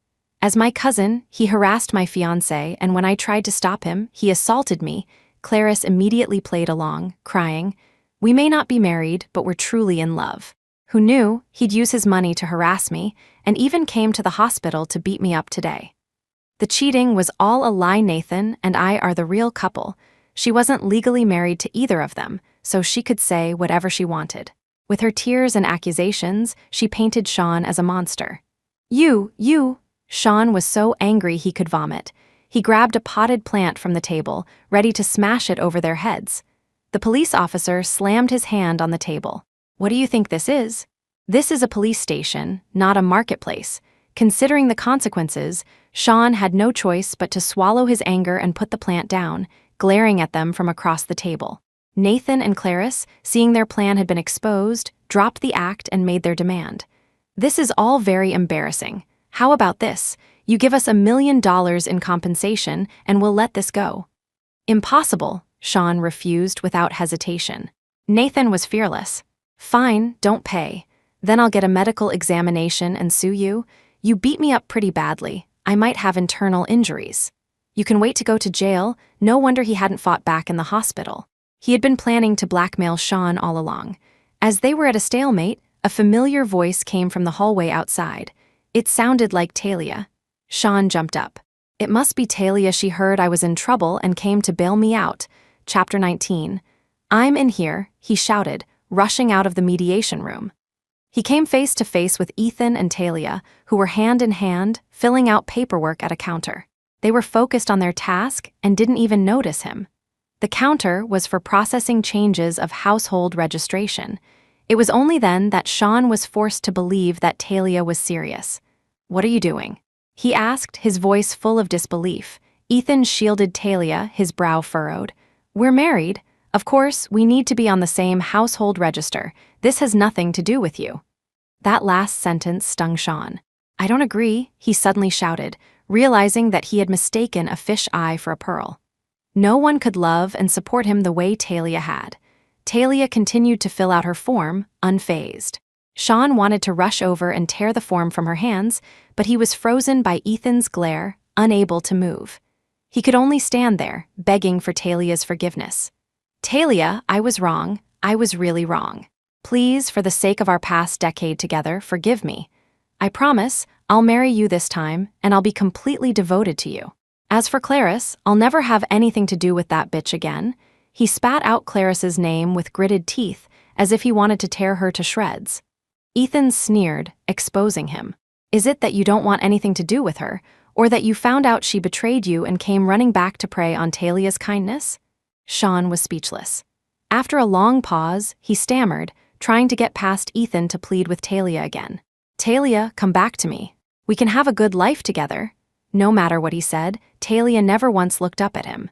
As my cousin, he harassed my fiancé, and when I tried to stop him, he assaulted me." Clarice immediately played along, crying, "We may not be married, but we're truly in love. Who knew he'd use his money to harass me, and even came to the hospital to beat me up today. The cheating was all a lie. Nathan and I are the real couple. She wasn't legally married to either of them, so she could say whatever she wanted." With her tears and accusations, she painted Sean as a monster. You! Sean was so angry he could vomit. He grabbed a potted plant from the table, ready to smash it over their heads. The police officer slammed his hand on the table. "What do you think this is?" "This is a police station, not a marketplace." Considering the consequences, Sean had no choice but to swallow his anger and put the plant down, glaring at them from across the table. Nathan and Clarice, seeing their plan had been exposed, dropped the act and made their demand. "This is all very embarrassing. How about this? You give us $1 million in compensation and we'll let this go." "Impossible," Sean refused without hesitation. Nathan was fearless. "Fine, don't pay. Then I'll get a medical examination and sue you. You beat me up pretty badly. I might have internal injuries. You can wait to go to jail." No wonder he hadn't fought back in the hospital. He had been planning to blackmail Sean all along. As they were at a stalemate, a familiar voice came from the hallway outside. It sounded like Talia. Sean jumped up. It must be Talia. She heard I was in trouble and came to bail me out. Chapter 19. "I'm in here," he shouted, rushing out of the mediation room. He came face to face with Ethan and Talia, who were hand in hand, filling out paperwork at a counter. They were focused on their task and didn't even notice him. The counter was for processing changes of household registration. It was only then that Sean was forced to believe that Talia was serious. "What are you doing?" he asked, his voice full of disbelief. Ethan shielded Talia, his brow furrowed. "We're married. Of course, we need to be on the same household register. This has nothing to do with you." That last sentence stung Sean. "I don't agree," he suddenly shouted, realizing that he had mistaken a fish eye for a pearl. No one could love and support him the way Talia had. Talia continued to fill out her form, unfazed. Sean wanted to rush over and tear the form from her hands, but he was frozen by Ethan's glare, unable to move. He could only stand there, begging for Talia's forgiveness. "Talia, I was wrong. I was really wrong. Please, for the sake of our past decade together, forgive me. I promise I'll marry you this time, and I'll be completely devoted to you." As for Clarice, I'll never have anything to do with that bitch again. He spat out Clarice's name with gritted teeth, as if he wanted to tear her to shreds. Ethan sneered, exposing him. Is it that you don't want anything to do with her, or that you found out she betrayed you and came running back to prey on Talia's kindness? Sean was speechless. After a long pause, he stammered, trying to get past Ethan to plead with Talia again. Talia, come back to me. We can have a good life together. No matter what he said, Talia never once looked up at him.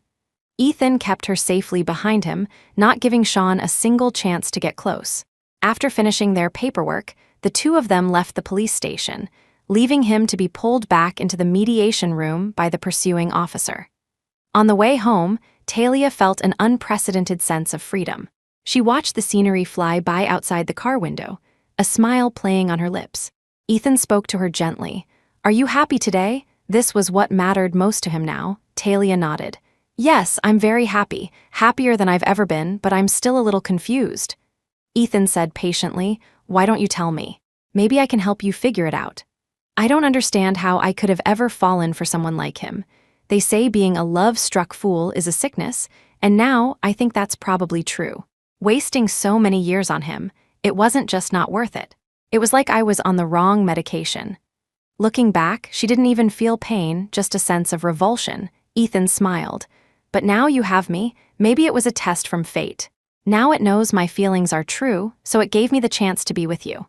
Ethan kept her safely behind him, not giving Sean a single chance to get close. After finishing their paperwork, the two of them left the police station, leaving him to be pulled back into the mediation room by the pursuing officer. On the way home, Talia felt an unprecedented sense of freedom. She watched the scenery fly by outside the car window, a smile playing on her lips. Ethan spoke to her gently. Are you happy today? This was what mattered most to him now. Talia nodded. Yes, I'm very happy, happier than I've ever been, but I'm still a little confused. Ethan said patiently, why don't you tell me? Maybe I can help you figure it out. I don't understand how I could have ever fallen for someone like him. They say being a love-struck fool is a sickness, and now I think that's probably true. Wasting so many years on him, it wasn't just not worth it. It was like I was on the wrong medication. Looking back, she didn't even feel pain, just a sense of revulsion. Ethan smiled. But now you have me, maybe it was a test from fate. Now it knows my feelings are true, so it gave me the chance to be with you.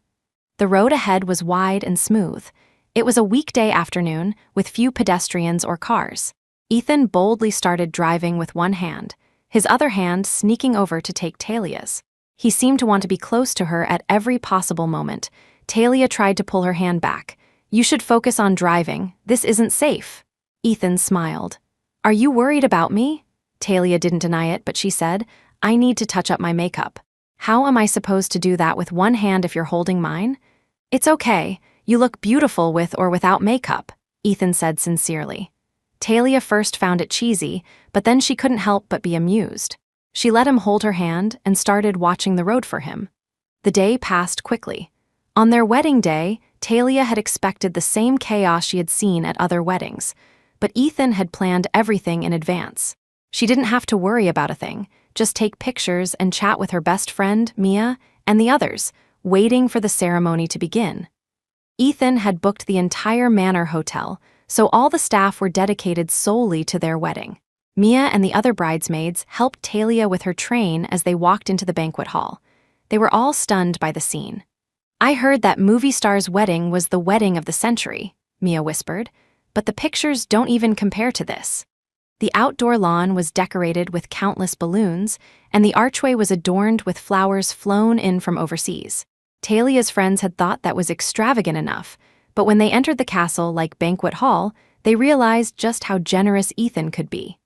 The road ahead was wide and smooth. It was a weekday afternoon, with few pedestrians or cars. Ethan boldly started driving with one hand, his other hand sneaking over to take Talia's. He seemed to want to be close to her at every possible moment. Talia tried to pull her hand back. You should focus on driving. This isn't safe. Ethan smiled. Are you worried about me? Talia didn't deny it, but she said, I need to touch up my makeup. How am I supposed to do that with one hand if you're holding mine? It's okay. You look beautiful with or without makeup, Ethan said sincerely. Talia first found it cheesy, but then she couldn't help but be amused. She let him hold her hand and started watching the road for him. The day passed quickly. On their wedding day, Talia had expected the same chaos she had seen at other weddings, but Ethan had planned everything in advance. She didn't have to worry about a thing, just take pictures and chat with her best friend, Mia, and the others, waiting for the ceremony to begin. Ethan had booked the entire Manor Hotel, so all the staff were dedicated solely to their wedding. Mia and the other bridesmaids helped Talia with her train as they walked into the banquet hall. They were all stunned by the scene. I heard that movie star's wedding was the wedding of the century, Mia whispered, but the pictures don't even compare to this. The outdoor lawn was decorated with countless balloons, and the archway was adorned with flowers flown in from overseas. Talia's friends had thought that was extravagant enough, but when they entered the castle like banquet hall, they realized just how generous Ethan could be.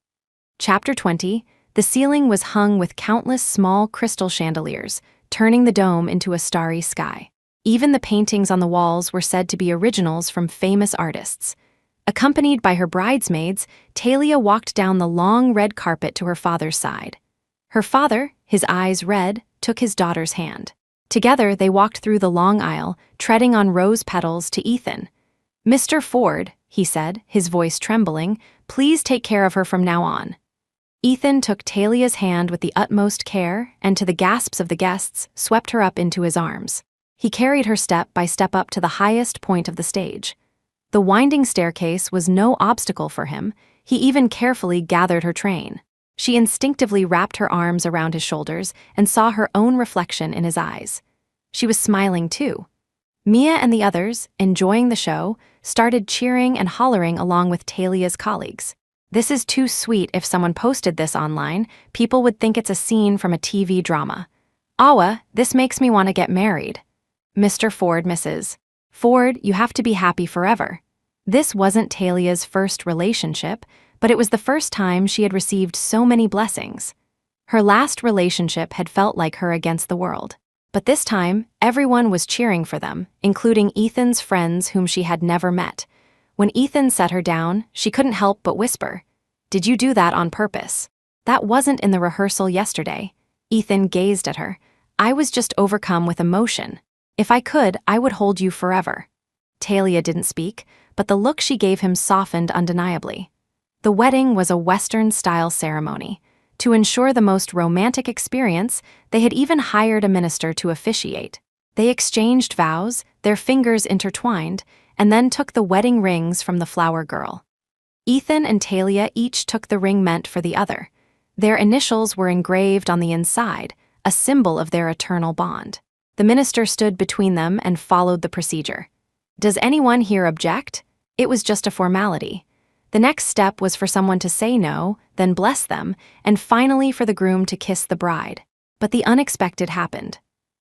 Chapter 20, the ceiling was hung with countless small crystal chandeliers, turning the dome into a starry sky. Even the paintings on the walls were said to be originals from famous artists. Accompanied by her bridesmaids, Talia walked down the long red carpet to her father's side. Her father, his eyes red, took his daughter's hand. Together, they walked through the long aisle, treading on rose petals to Ethan. Mr. Ford, he said, his voice trembling, please take care of her from now on. Ethan took Talia's hand with the utmost care and, to the gasps of the guests, swept her up into his arms. He carried her step by step up to the highest point of the stage. The winding staircase was no obstacle for him. He even carefully gathered her train. She instinctively wrapped her arms around his shoulders and saw her own reflection in his eyes. She was smiling too. Mia and the others, enjoying the show, started cheering and hollering along with Talia's colleagues. This is too sweet. If someone posted this online, people would think it's a scene from a TV drama. Awa, this makes me want to get married. Mr. Ford, Mrs. Ford, you have to be happy forever. This wasn't Talia's first relationship, but it was the first time she had received so many blessings. Her last relationship had felt like her against the world. But this time, everyone was cheering for them, including Ethan's friends whom she had never met. When Ethan set her down, she couldn't help but whisper, "Did you do that on purpose? That wasn't in the rehearsal yesterday." Ethan gazed at her. "I was just overcome with emotion. If I could, I would hold you forever." Talia didn't speak, but the look she gave him softened undeniably. The wedding was a Western-style ceremony. To ensure the most romantic experience, they had even hired a minister to officiate. They exchanged vows, their fingers intertwined, and then took the wedding rings from the flower girl. Ethan and Talia each took the ring meant for the other. Their initials were engraved on the inside, a symbol of their eternal bond. The minister stood between them and followed the procedure. Does anyone here object? It was just a formality. The next step was for someone to say no, then bless them, and finally for the groom to kiss the bride. But the unexpected happened.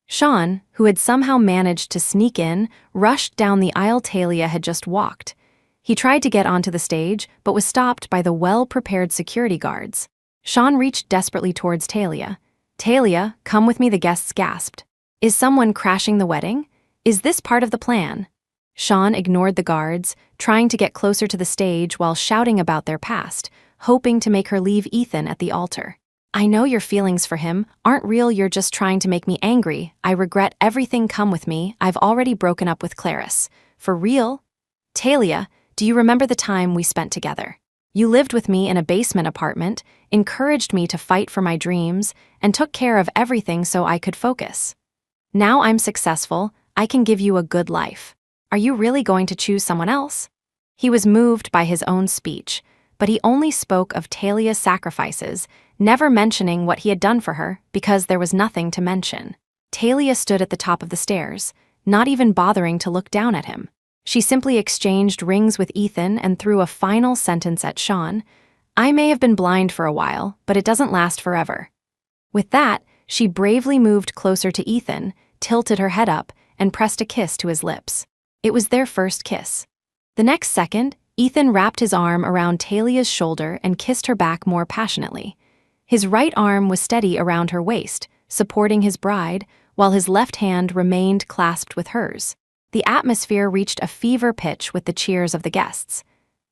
Sean, who had somehow managed to sneak in, rushed down the aisle Talia had just walked. He tried to get onto the stage, but was stopped by the well-prepared security guards. Sean reached desperately towards Talia. "Talia, come with me," the guests gasped. "Is someone crashing the wedding? Is this part of the plan?" Sean ignored the guards, trying to get closer to the stage while shouting about their past, hoping to make her leave Ethan at the altar. "I know your feelings for him aren't real, you're just trying to make me angry. I regret everything, come with me, I've already broken up with Clarice." "For real? Talia, do you remember the time we spent together? You lived with me in a basement apartment, encouraged me to fight for my dreams, and took care of everything so I could focus. Now I'm successful, I can give you a good life. Are you really going to choose someone else?" He was moved by his own speech, but he only spoke of Talia's sacrifices, never mentioning what he had done for her because there was nothing to mention. Talia stood at the top of the stairs, not even bothering to look down at him. She simply exchanged rings with Ethan and threw a final sentence at Sean. "I may have been blind for a while, but it doesn't last forever." With that, she bravely moved closer to Ethan, tilted her head up, and pressed a kiss to his lips. It was their first kiss. The next second, Ethan wrapped his arm around Talia's shoulder and kissed her back more passionately. His right arm was steady around her waist, supporting his bride, while his left hand remained clasped with hers. The atmosphere reached a fever pitch with the cheers of the guests.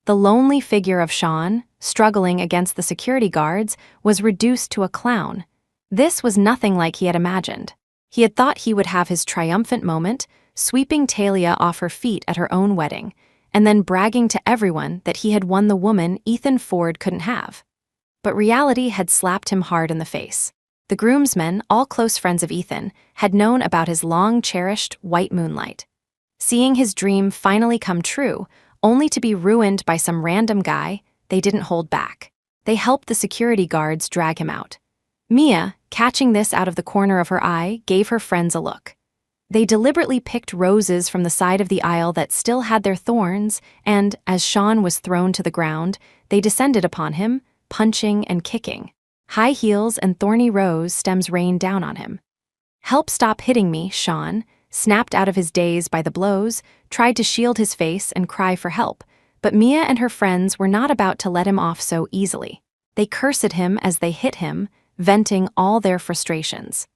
The lonely figure of Sean, struggling against the security guards, was reduced to a clown. This was nothing like he had imagined. He had thought he would have his triumphant moment, sweeping Talia off her feet at her own wedding, and then bragging to everyone that he had won the woman Ethan Ford couldn't have. But reality had slapped him hard in the face. The groomsmen, all close friends of Ethan, had known about his long-cherished white moonlight. Seeing his dream finally come true, only to be ruined by some random guy, they didn't hold back. They helped the security guards drag him out. Mia, catching this out of the corner of her eye, gave her friends a look. They deliberately picked roses from the side of the aisle that still had their thorns, and, as Sean was thrown to the ground, they descended upon him, punching and kicking. High heels and thorny rose stems rained down on him. "Help, stop hitting me," Sean, snapped out of his daze by the blows, tried to shield his face and cry for help, but Mia and her friends were not about to let him off so easily. They cursed him as they hit him, venting all their frustrations.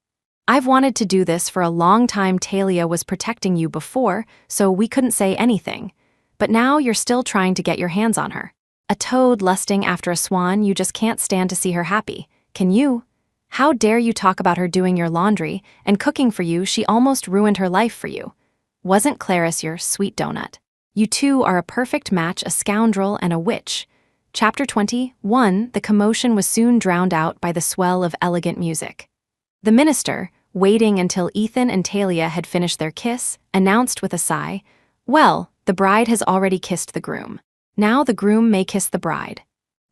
"I've wanted to do this for a long time. Talia was protecting you before, so we couldn't say anything. But now you're still trying to get your hands on her. A toad lusting after a swan, you just can't stand to see her happy. Can you? How dare you talk about her doing your laundry and cooking for you? She almost ruined her life for you. Wasn't Clarice your sweet donut? You two are a perfect match, a scoundrel and a witch." Chapter 21. The commotion was soon drowned out by the swell of elegant music. The minister, waiting until Ethan and Talia had finished their kiss, announced with a sigh, "Well, the bride has already kissed the groom. Now the groom may kiss the bride."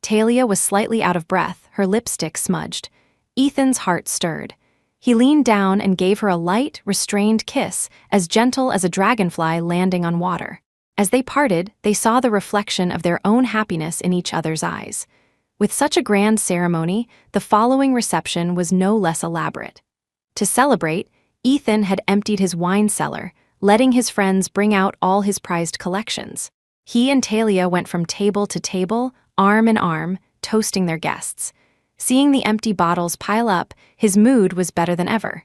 Talia was slightly out of breath, her lipstick smudged. Ethan's heart stirred. He leaned down and gave her a light, restrained kiss, as gentle as a dragonfly landing on water. As they parted, they saw the reflection of their own happiness in each other's eyes. With such a grand ceremony, the following reception was no less elaborate. To celebrate, Ethan had emptied his wine cellar, letting his friends bring out all his prized collections. He and Talia went from table to table, arm in arm, toasting their guests. Seeing the empty bottles pile up, his mood was better than ever.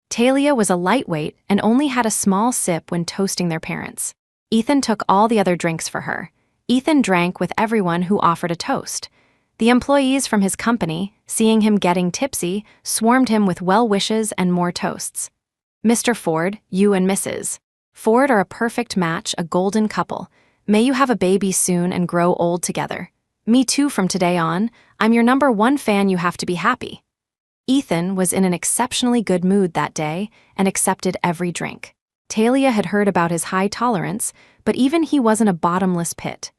Talia was a lightweight and only had a small sip when toasting their parents. Ethan took all the other drinks for her. Ethan drank with everyone who offered a toast. The employees from his company, seeing him getting tipsy, swarmed him with well wishes and more toasts. "Mr. Ford, you and Mrs. Ford are a perfect match, a golden couple. May you have a baby soon and grow old together. Me too from today on. I'm your #1 fan, you have to be happy. Ethan was in an exceptionally good mood that day and accepted every drink. Talia had heard about his high tolerance, but even he wasn't a bottomless pit.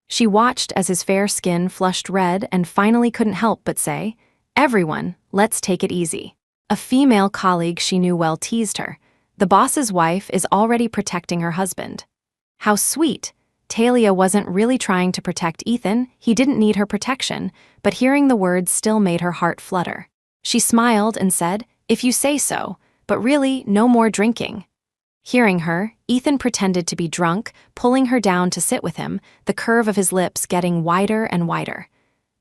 She watched as his fair skin flushed red and finally couldn't help but say, "Everyone, let's take it easy." A female colleague she knew well teased her. The boss's wife is already protecting her husband. How sweet. Talia wasn't really trying to protect Ethan, he didn't need her protection, but hearing the words still made her heart flutter. She smiled and said, "If you say so, but really, no more drinking." Hearing her, Ethan pretended to be drunk, pulling her down to sit with him, the curve of his lips getting wider and wider.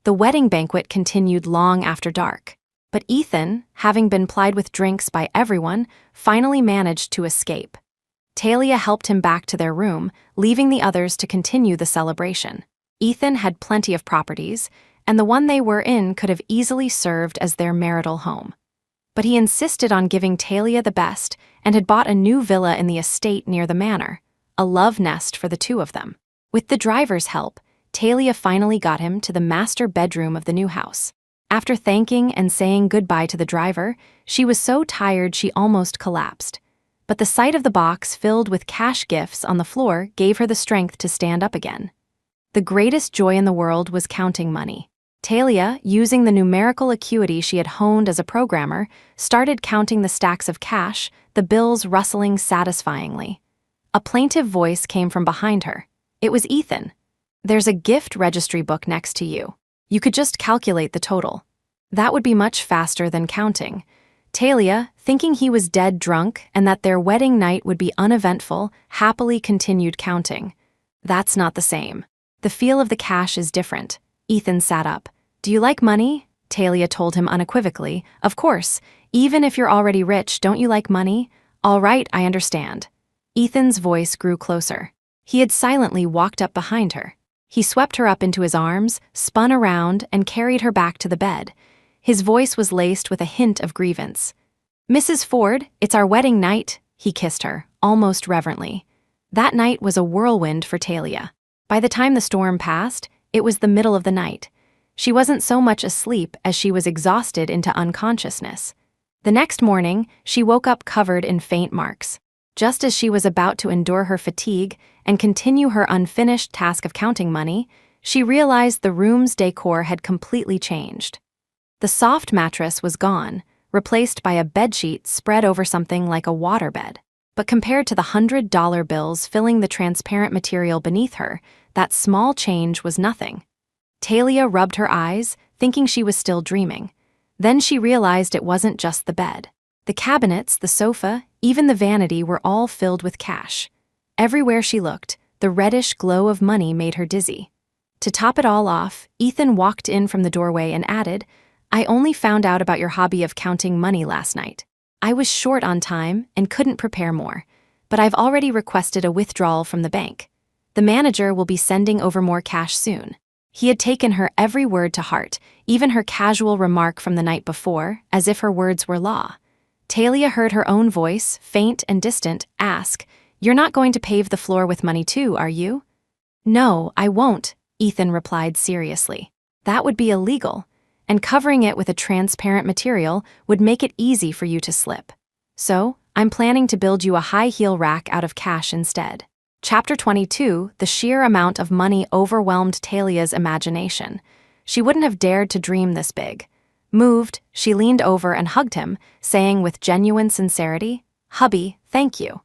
The wedding banquet continued long after dark. But Ethan, having been plied with drinks by everyone, finally managed to escape. Talia helped him back to their room, leaving the others to continue the celebration. Ethan had plenty of properties, and the one they were in could have easily served as their marital home. But he insisted on giving Talia the best and had bought a new villa in the estate near the manor, a love nest for the two of them. With the driver's help, Talia finally got him to the master bedroom of the new house. After thanking and saying goodbye to the driver, she was so tired she almost collapsed. But the sight of the box filled with cash gifts on the floor gave her the strength to stand up again. The greatest joy in the world was counting money. Talia, using the numerical acuity she had honed as a programmer, started counting the stacks of cash, the bills rustling satisfyingly. A plaintive voice came from behind her. It was Ethan. "There's a gift registry book next to you. You could just calculate the total." That would be much faster than counting. Talia, thinking he was dead drunk and that their wedding night would be uneventful, happily continued counting. "That's not the same. The feel of the cash is different." Ethan sat up. "Do you like money?" Talia told him unequivocally. "Of course. Even if you're already rich, don't you like money?" "All right, I understand." Ethan's voice grew closer. He had silently walked up behind her. He swept her up into his arms, spun around, and carried her back to the bed. His voice was laced with a hint of grievance. "Mrs. Ford, it's our wedding night," he kissed her, almost reverently. That night was a whirlwind for Talia. By the time the storm passed, it was the middle of the night. She wasn't so much asleep as she was exhausted into unconsciousness. The next morning, she woke up covered in faint marks. Just as she was about to endure her fatigue and continue her unfinished task of counting money, she realized the room's decor had completely changed. The soft mattress was gone, replaced by a bedsheet spread over something like a waterbed. But compared to the $100 bills filling the transparent material beneath her, that small change was nothing. Talia rubbed her eyes, thinking she was still dreaming. Then she realized it wasn't just the bed. The cabinets, the sofa, even the vanity were all filled with cash. Everywhere she looked, the reddish glow of money made her dizzy. To top it all off, Ethan walked in from the doorway and added, "I only found out about your hobby of counting money last night. I was short on time and couldn't prepare more, but I've already requested a withdrawal from the bank. The manager will be sending over more cash soon." He had taken her every word to heart, even her casual remark from the night before, as if her words were law. Talia heard her own voice, faint and distant, ask, "You're not going to pave the floor with money too, are you?" "No, I won't," Ethan replied seriously. "That would be illegal, and covering it with a transparent material would make it easy for you to slip. So, I'm planning to build you a high-heel rack out of cash instead." Chapter 22, the sheer amount of money overwhelmed Talia's imagination. She wouldn't have dared to dream this big. Moved, she leaned over and hugged him, saying with genuine sincerity, "Hubby, thank you."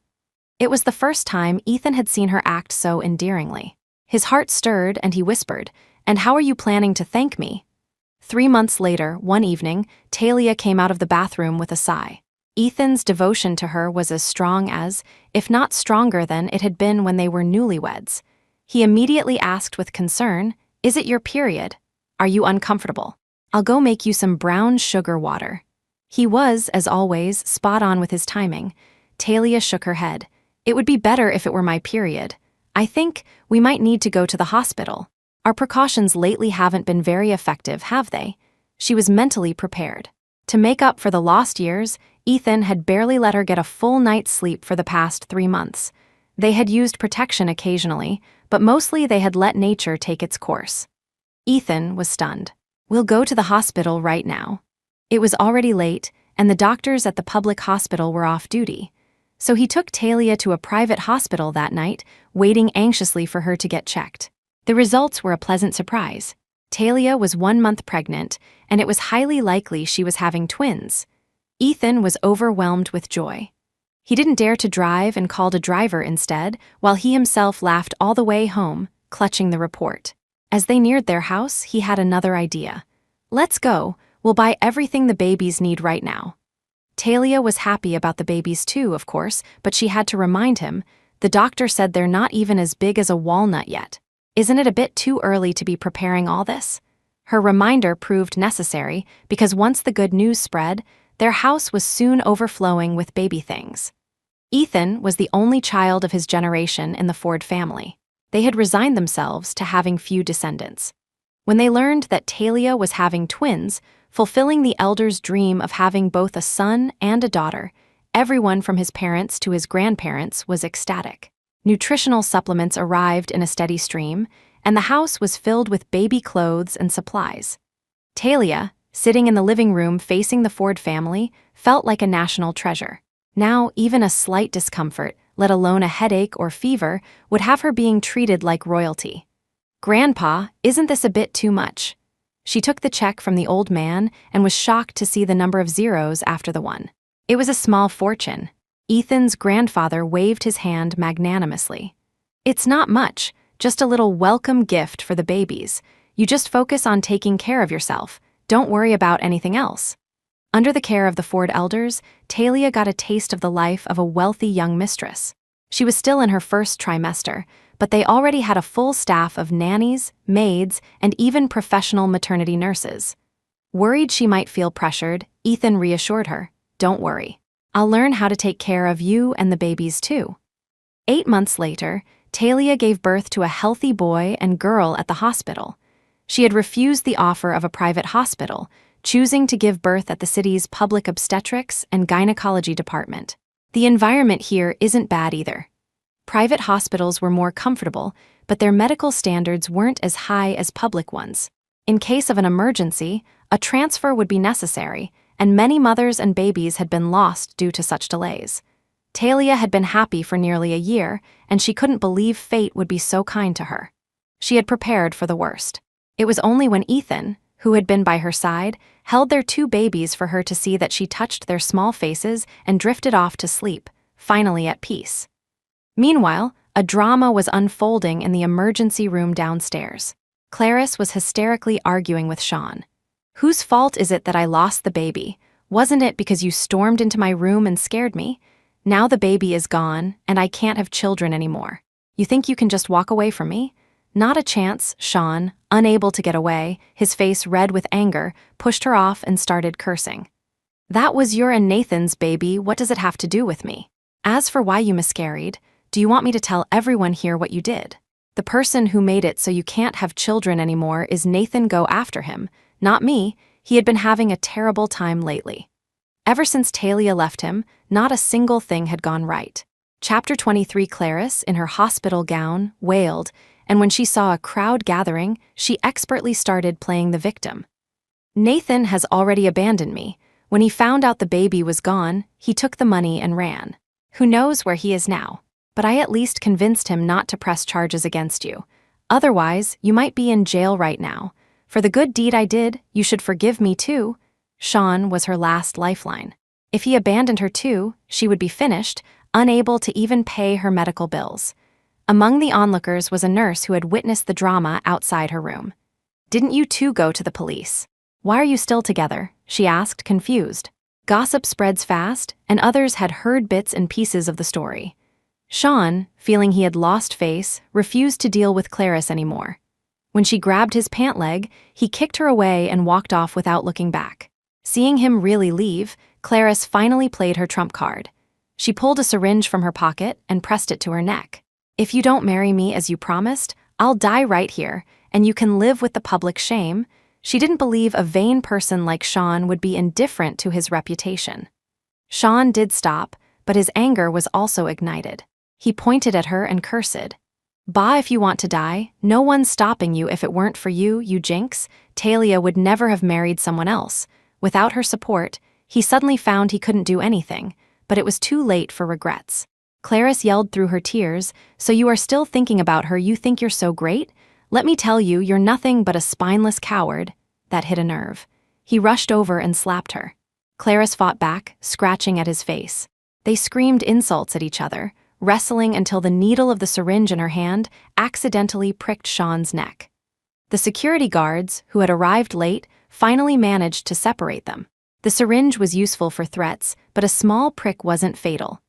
It was the first time Ethan had seen her act so endearingly. His heart stirred and he whispered, "And how are you planning to thank me?" 3 months later, one evening, Talia came out of the bathroom with a sigh. Ethan's devotion to her was as strong as, if not stronger than, it had been when they were newlyweds. He immediately asked with concern, "Is it your period? Are you uncomfortable? I'll go make you some brown sugar water." He was, as always, spot on with his timing. Talia shook her head. "It would be better if it were my period. I think we might need to go to the hospital. Our precautions lately haven't been very effective, have they?" She was mentally prepared. To make up for the lost years, Ethan had barely let her get a full night's sleep for the past 3 months. They had used protection occasionally, but mostly they had let nature take its course. Ethan was stunned. "We'll go to the hospital right now." It was already late, and the doctors at the public hospital were off duty. So he took Talia to a private hospital that night, waiting anxiously for her to get checked. The results were a pleasant surprise. Talia was 1 month pregnant, and it was highly likely she was having twins. Ethan was overwhelmed with joy. He didn't dare to drive and called a driver instead, while he himself laughed all the way home, clutching the report. As they neared their house, he had another idea. "Let's go, we'll buy everything the babies need right now." Talia was happy about the babies too, of course, but she had to remind him, "The doctor said they're not even as big as a walnut yet. Isn't it a bit too early to be preparing all this?" Her reminder proved necessary because once the good news spread, their house was soon overflowing with baby things. Ethan was the only child of his generation in the Ford family. They had resigned themselves to having few descendants. When they learned that Talia was having twins, fulfilling the elder's dream of having both a son and a daughter, everyone from his parents to his grandparents was ecstatic. Nutritional supplements arrived in a steady stream, and the house was filled with baby clothes and supplies. Talia, sitting in the living room facing the Ford family, felt like a national treasure. Now, even a slight discomfort, let alone a headache or fever, would have her being treated like royalty. "Grandpa, isn't this a bit too much?" She took the check from the old man and was shocked to see the number of zeros after the one. It was a small fortune. Ethan's grandfather waved his hand magnanimously. "It's not much, just a little welcome gift for the babies. You just focus on taking care of yourself. Don't worry about anything else." Under the care of the Ford elders, Talia got a taste of the life of a wealthy young mistress. She was still in her first trimester, but they already had a full staff of nannies, maids, and even professional maternity nurses. Worried she might feel pressured, Ethan reassured her, "Don't worry. I'll learn how to take care of you and the babies too." 8 months later, Talia gave birth to a healthy boy and girl at the hospital. She had refused the offer of a private hospital, choosing to give birth at the city's public obstetrics and gynecology department. The environment here isn't bad either. Private hospitals were more comfortable, but their medical standards weren't as high as public ones. In case of an emergency, a transfer would be necessary, and many mothers and babies had been lost due to such delays. Talia had been happy for nearly a year, and she couldn't believe fate would be so kind to her. She had prepared for the worst. It was only when Ethan, who had been by her side, held their 2 babies for her to see that she touched their small faces and drifted off to sleep, finally at peace. Meanwhile, a drama was unfolding in the emergency room downstairs. Clarice was hysterically arguing with Sean. "Whose fault is it that I lost the baby? Wasn't it because you stormed into my room and scared me? Now the baby is gone, and I can't have children anymore. You think you can just walk away from me?" "Not a chance," Sean, unable to get away, his face red with anger, pushed her off and started cursing. "That was your and Nathan's baby, what does it have to do with me? As for why you miscarried, do you want me to tell everyone here what you did? The person who made it so you can't have children anymore is Nathan. Go after him, not me. He had been having a terrible time lately." Ever since Talia left him, not a single thing had gone right. Chapter 23. Clarice, in her hospital gown, wailed, and when she saw a crowd gathering, she expertly started playing the victim. "Nathan has already abandoned me. When he found out the baby was gone, he took the money and ran. Who knows where he is now? But I at least convinced him not to press charges against you. Otherwise, you might be in jail right now. For the good deed I did, you should forgive me too." Sean was her last lifeline. If he abandoned her too, she would be finished, unable to even pay her medical bills. Among the onlookers was a nurse who had witnessed the drama outside her room. "Didn't you two go to the police? Why are you still together?" she asked, confused. Gossip spreads fast, and others had heard bits and pieces of the story. Sean, feeling he had lost face, refused to deal with Clarice anymore. When she grabbed his pant leg, he kicked her away and walked off without looking back. Seeing him really leave, Clarice finally played her trump card. She pulled a syringe from her pocket and pressed it to her neck. "If you don't marry me as you promised, I'll die right here, and you can live with the public shame." She didn't believe a vain person like Sean would be indifferent to his reputation. Sean did stop, but his anger was also ignited. He pointed at her and cursed. Bah, if you want to die, no one's stopping you. If it weren't for you, you jinx. Talia would never have married someone else. Without her support, he suddenly found he couldn't do anything, but it was too late for regrets. Clarice yelled through her tears, "So you are still thinking about her? You think you're so great? Let me tell you, you're nothing but a spineless coward." That hit a nerve. He rushed over and slapped her. Clarice fought back, scratching at his face. They screamed insults at each other, wrestling until the needle of the syringe in her hand accidentally pricked Sean's neck. The security guards, who had arrived late, finally managed to separate them. The syringe was useful for threats, but a small prick wasn't fatal.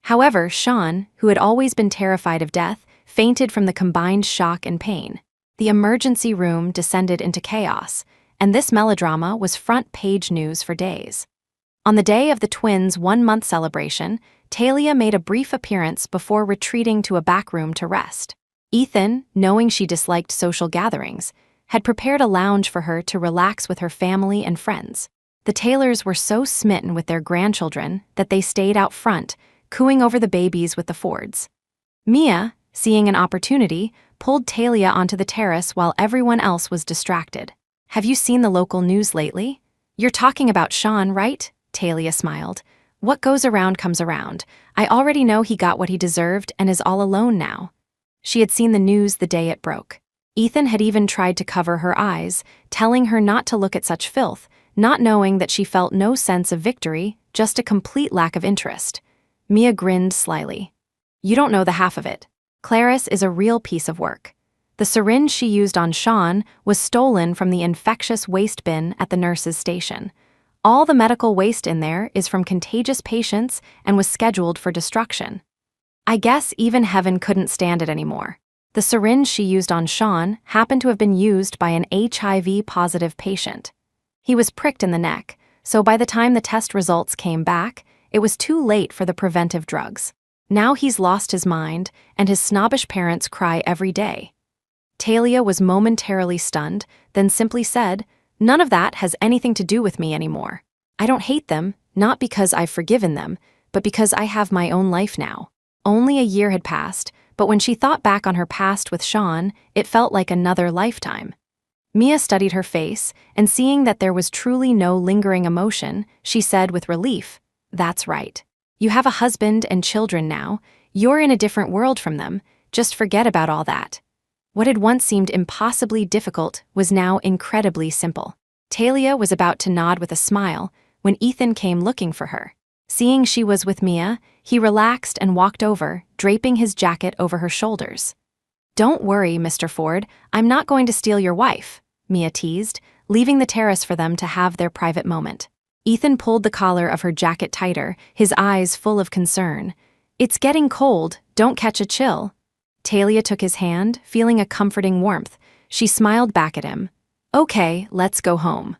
However, Sean, who had always been terrified of death, fainted from the combined shock and pain. The emergency room descended into chaos, and this melodrama was front-page news for days. On the day of the twins' one-month celebration, Talia made a brief appearance before retreating to a back room to rest. Ethan, knowing she disliked social gatherings, had prepared a lounge for her to relax with her family and friends. The Taylors were so smitten with their grandchildren that they stayed out front, cooing over the babies with the Fords. Mia, seeing an opportunity, pulled Talia onto the terrace while everyone else was distracted. "Have you seen the local news lately? You're talking about Sean, right?" Talia smiled. "What goes around comes around. I already know he got what he deserved and is all alone now." She had seen the news the day it broke. Ethan had even tried to cover her eyes, telling her not to look at such filth, not knowing that she felt no sense of victory, just a complete lack of interest. Mia grinned slyly. "You don't know the half of it. Clarice is a real piece of work. The syringe she used on Sean was stolen from the infectious waste bin at the nurse's station. All the medical waste in there is from contagious patients and was scheduled for destruction. I guess even heaven couldn't stand it anymore. The syringe she used on Sean happened to have been used by an HIV-positive patient. He was pricked in the neck, so by the time the test results came back, it was too late for the preventive drugs. Now he's lost his mind, and his snobbish parents cry every day." Talia was momentarily stunned, then simply said, "None of that has anything to do with me anymore. I don't hate them, not because I've forgiven them, but because I have my own life now." Only a year had passed, but when she thought back on her past with Sean, it felt like another lifetime. Mia studied her face, and seeing that there was truly no lingering emotion, she said with relief, "That's right. You have a husband and children now. You're in a different world from them. Just forget about all that." What had once seemed impossibly difficult was now incredibly simple. Talia was about to nod with a smile when Ethan came looking for her. Seeing she was with Mia, he relaxed and walked over, draping his jacket over her shoulders. "Don't worry, Mr. Ford, I'm not going to steal your wife," Mia teased, leaving the terrace for them to have their private moment. Ethan pulled the collar of her jacket tighter, his eyes full of concern. "It's getting cold, don't catch a chill." Talia took his hand, feeling a comforting warmth. She smiled back at him. "Okay, let's go home."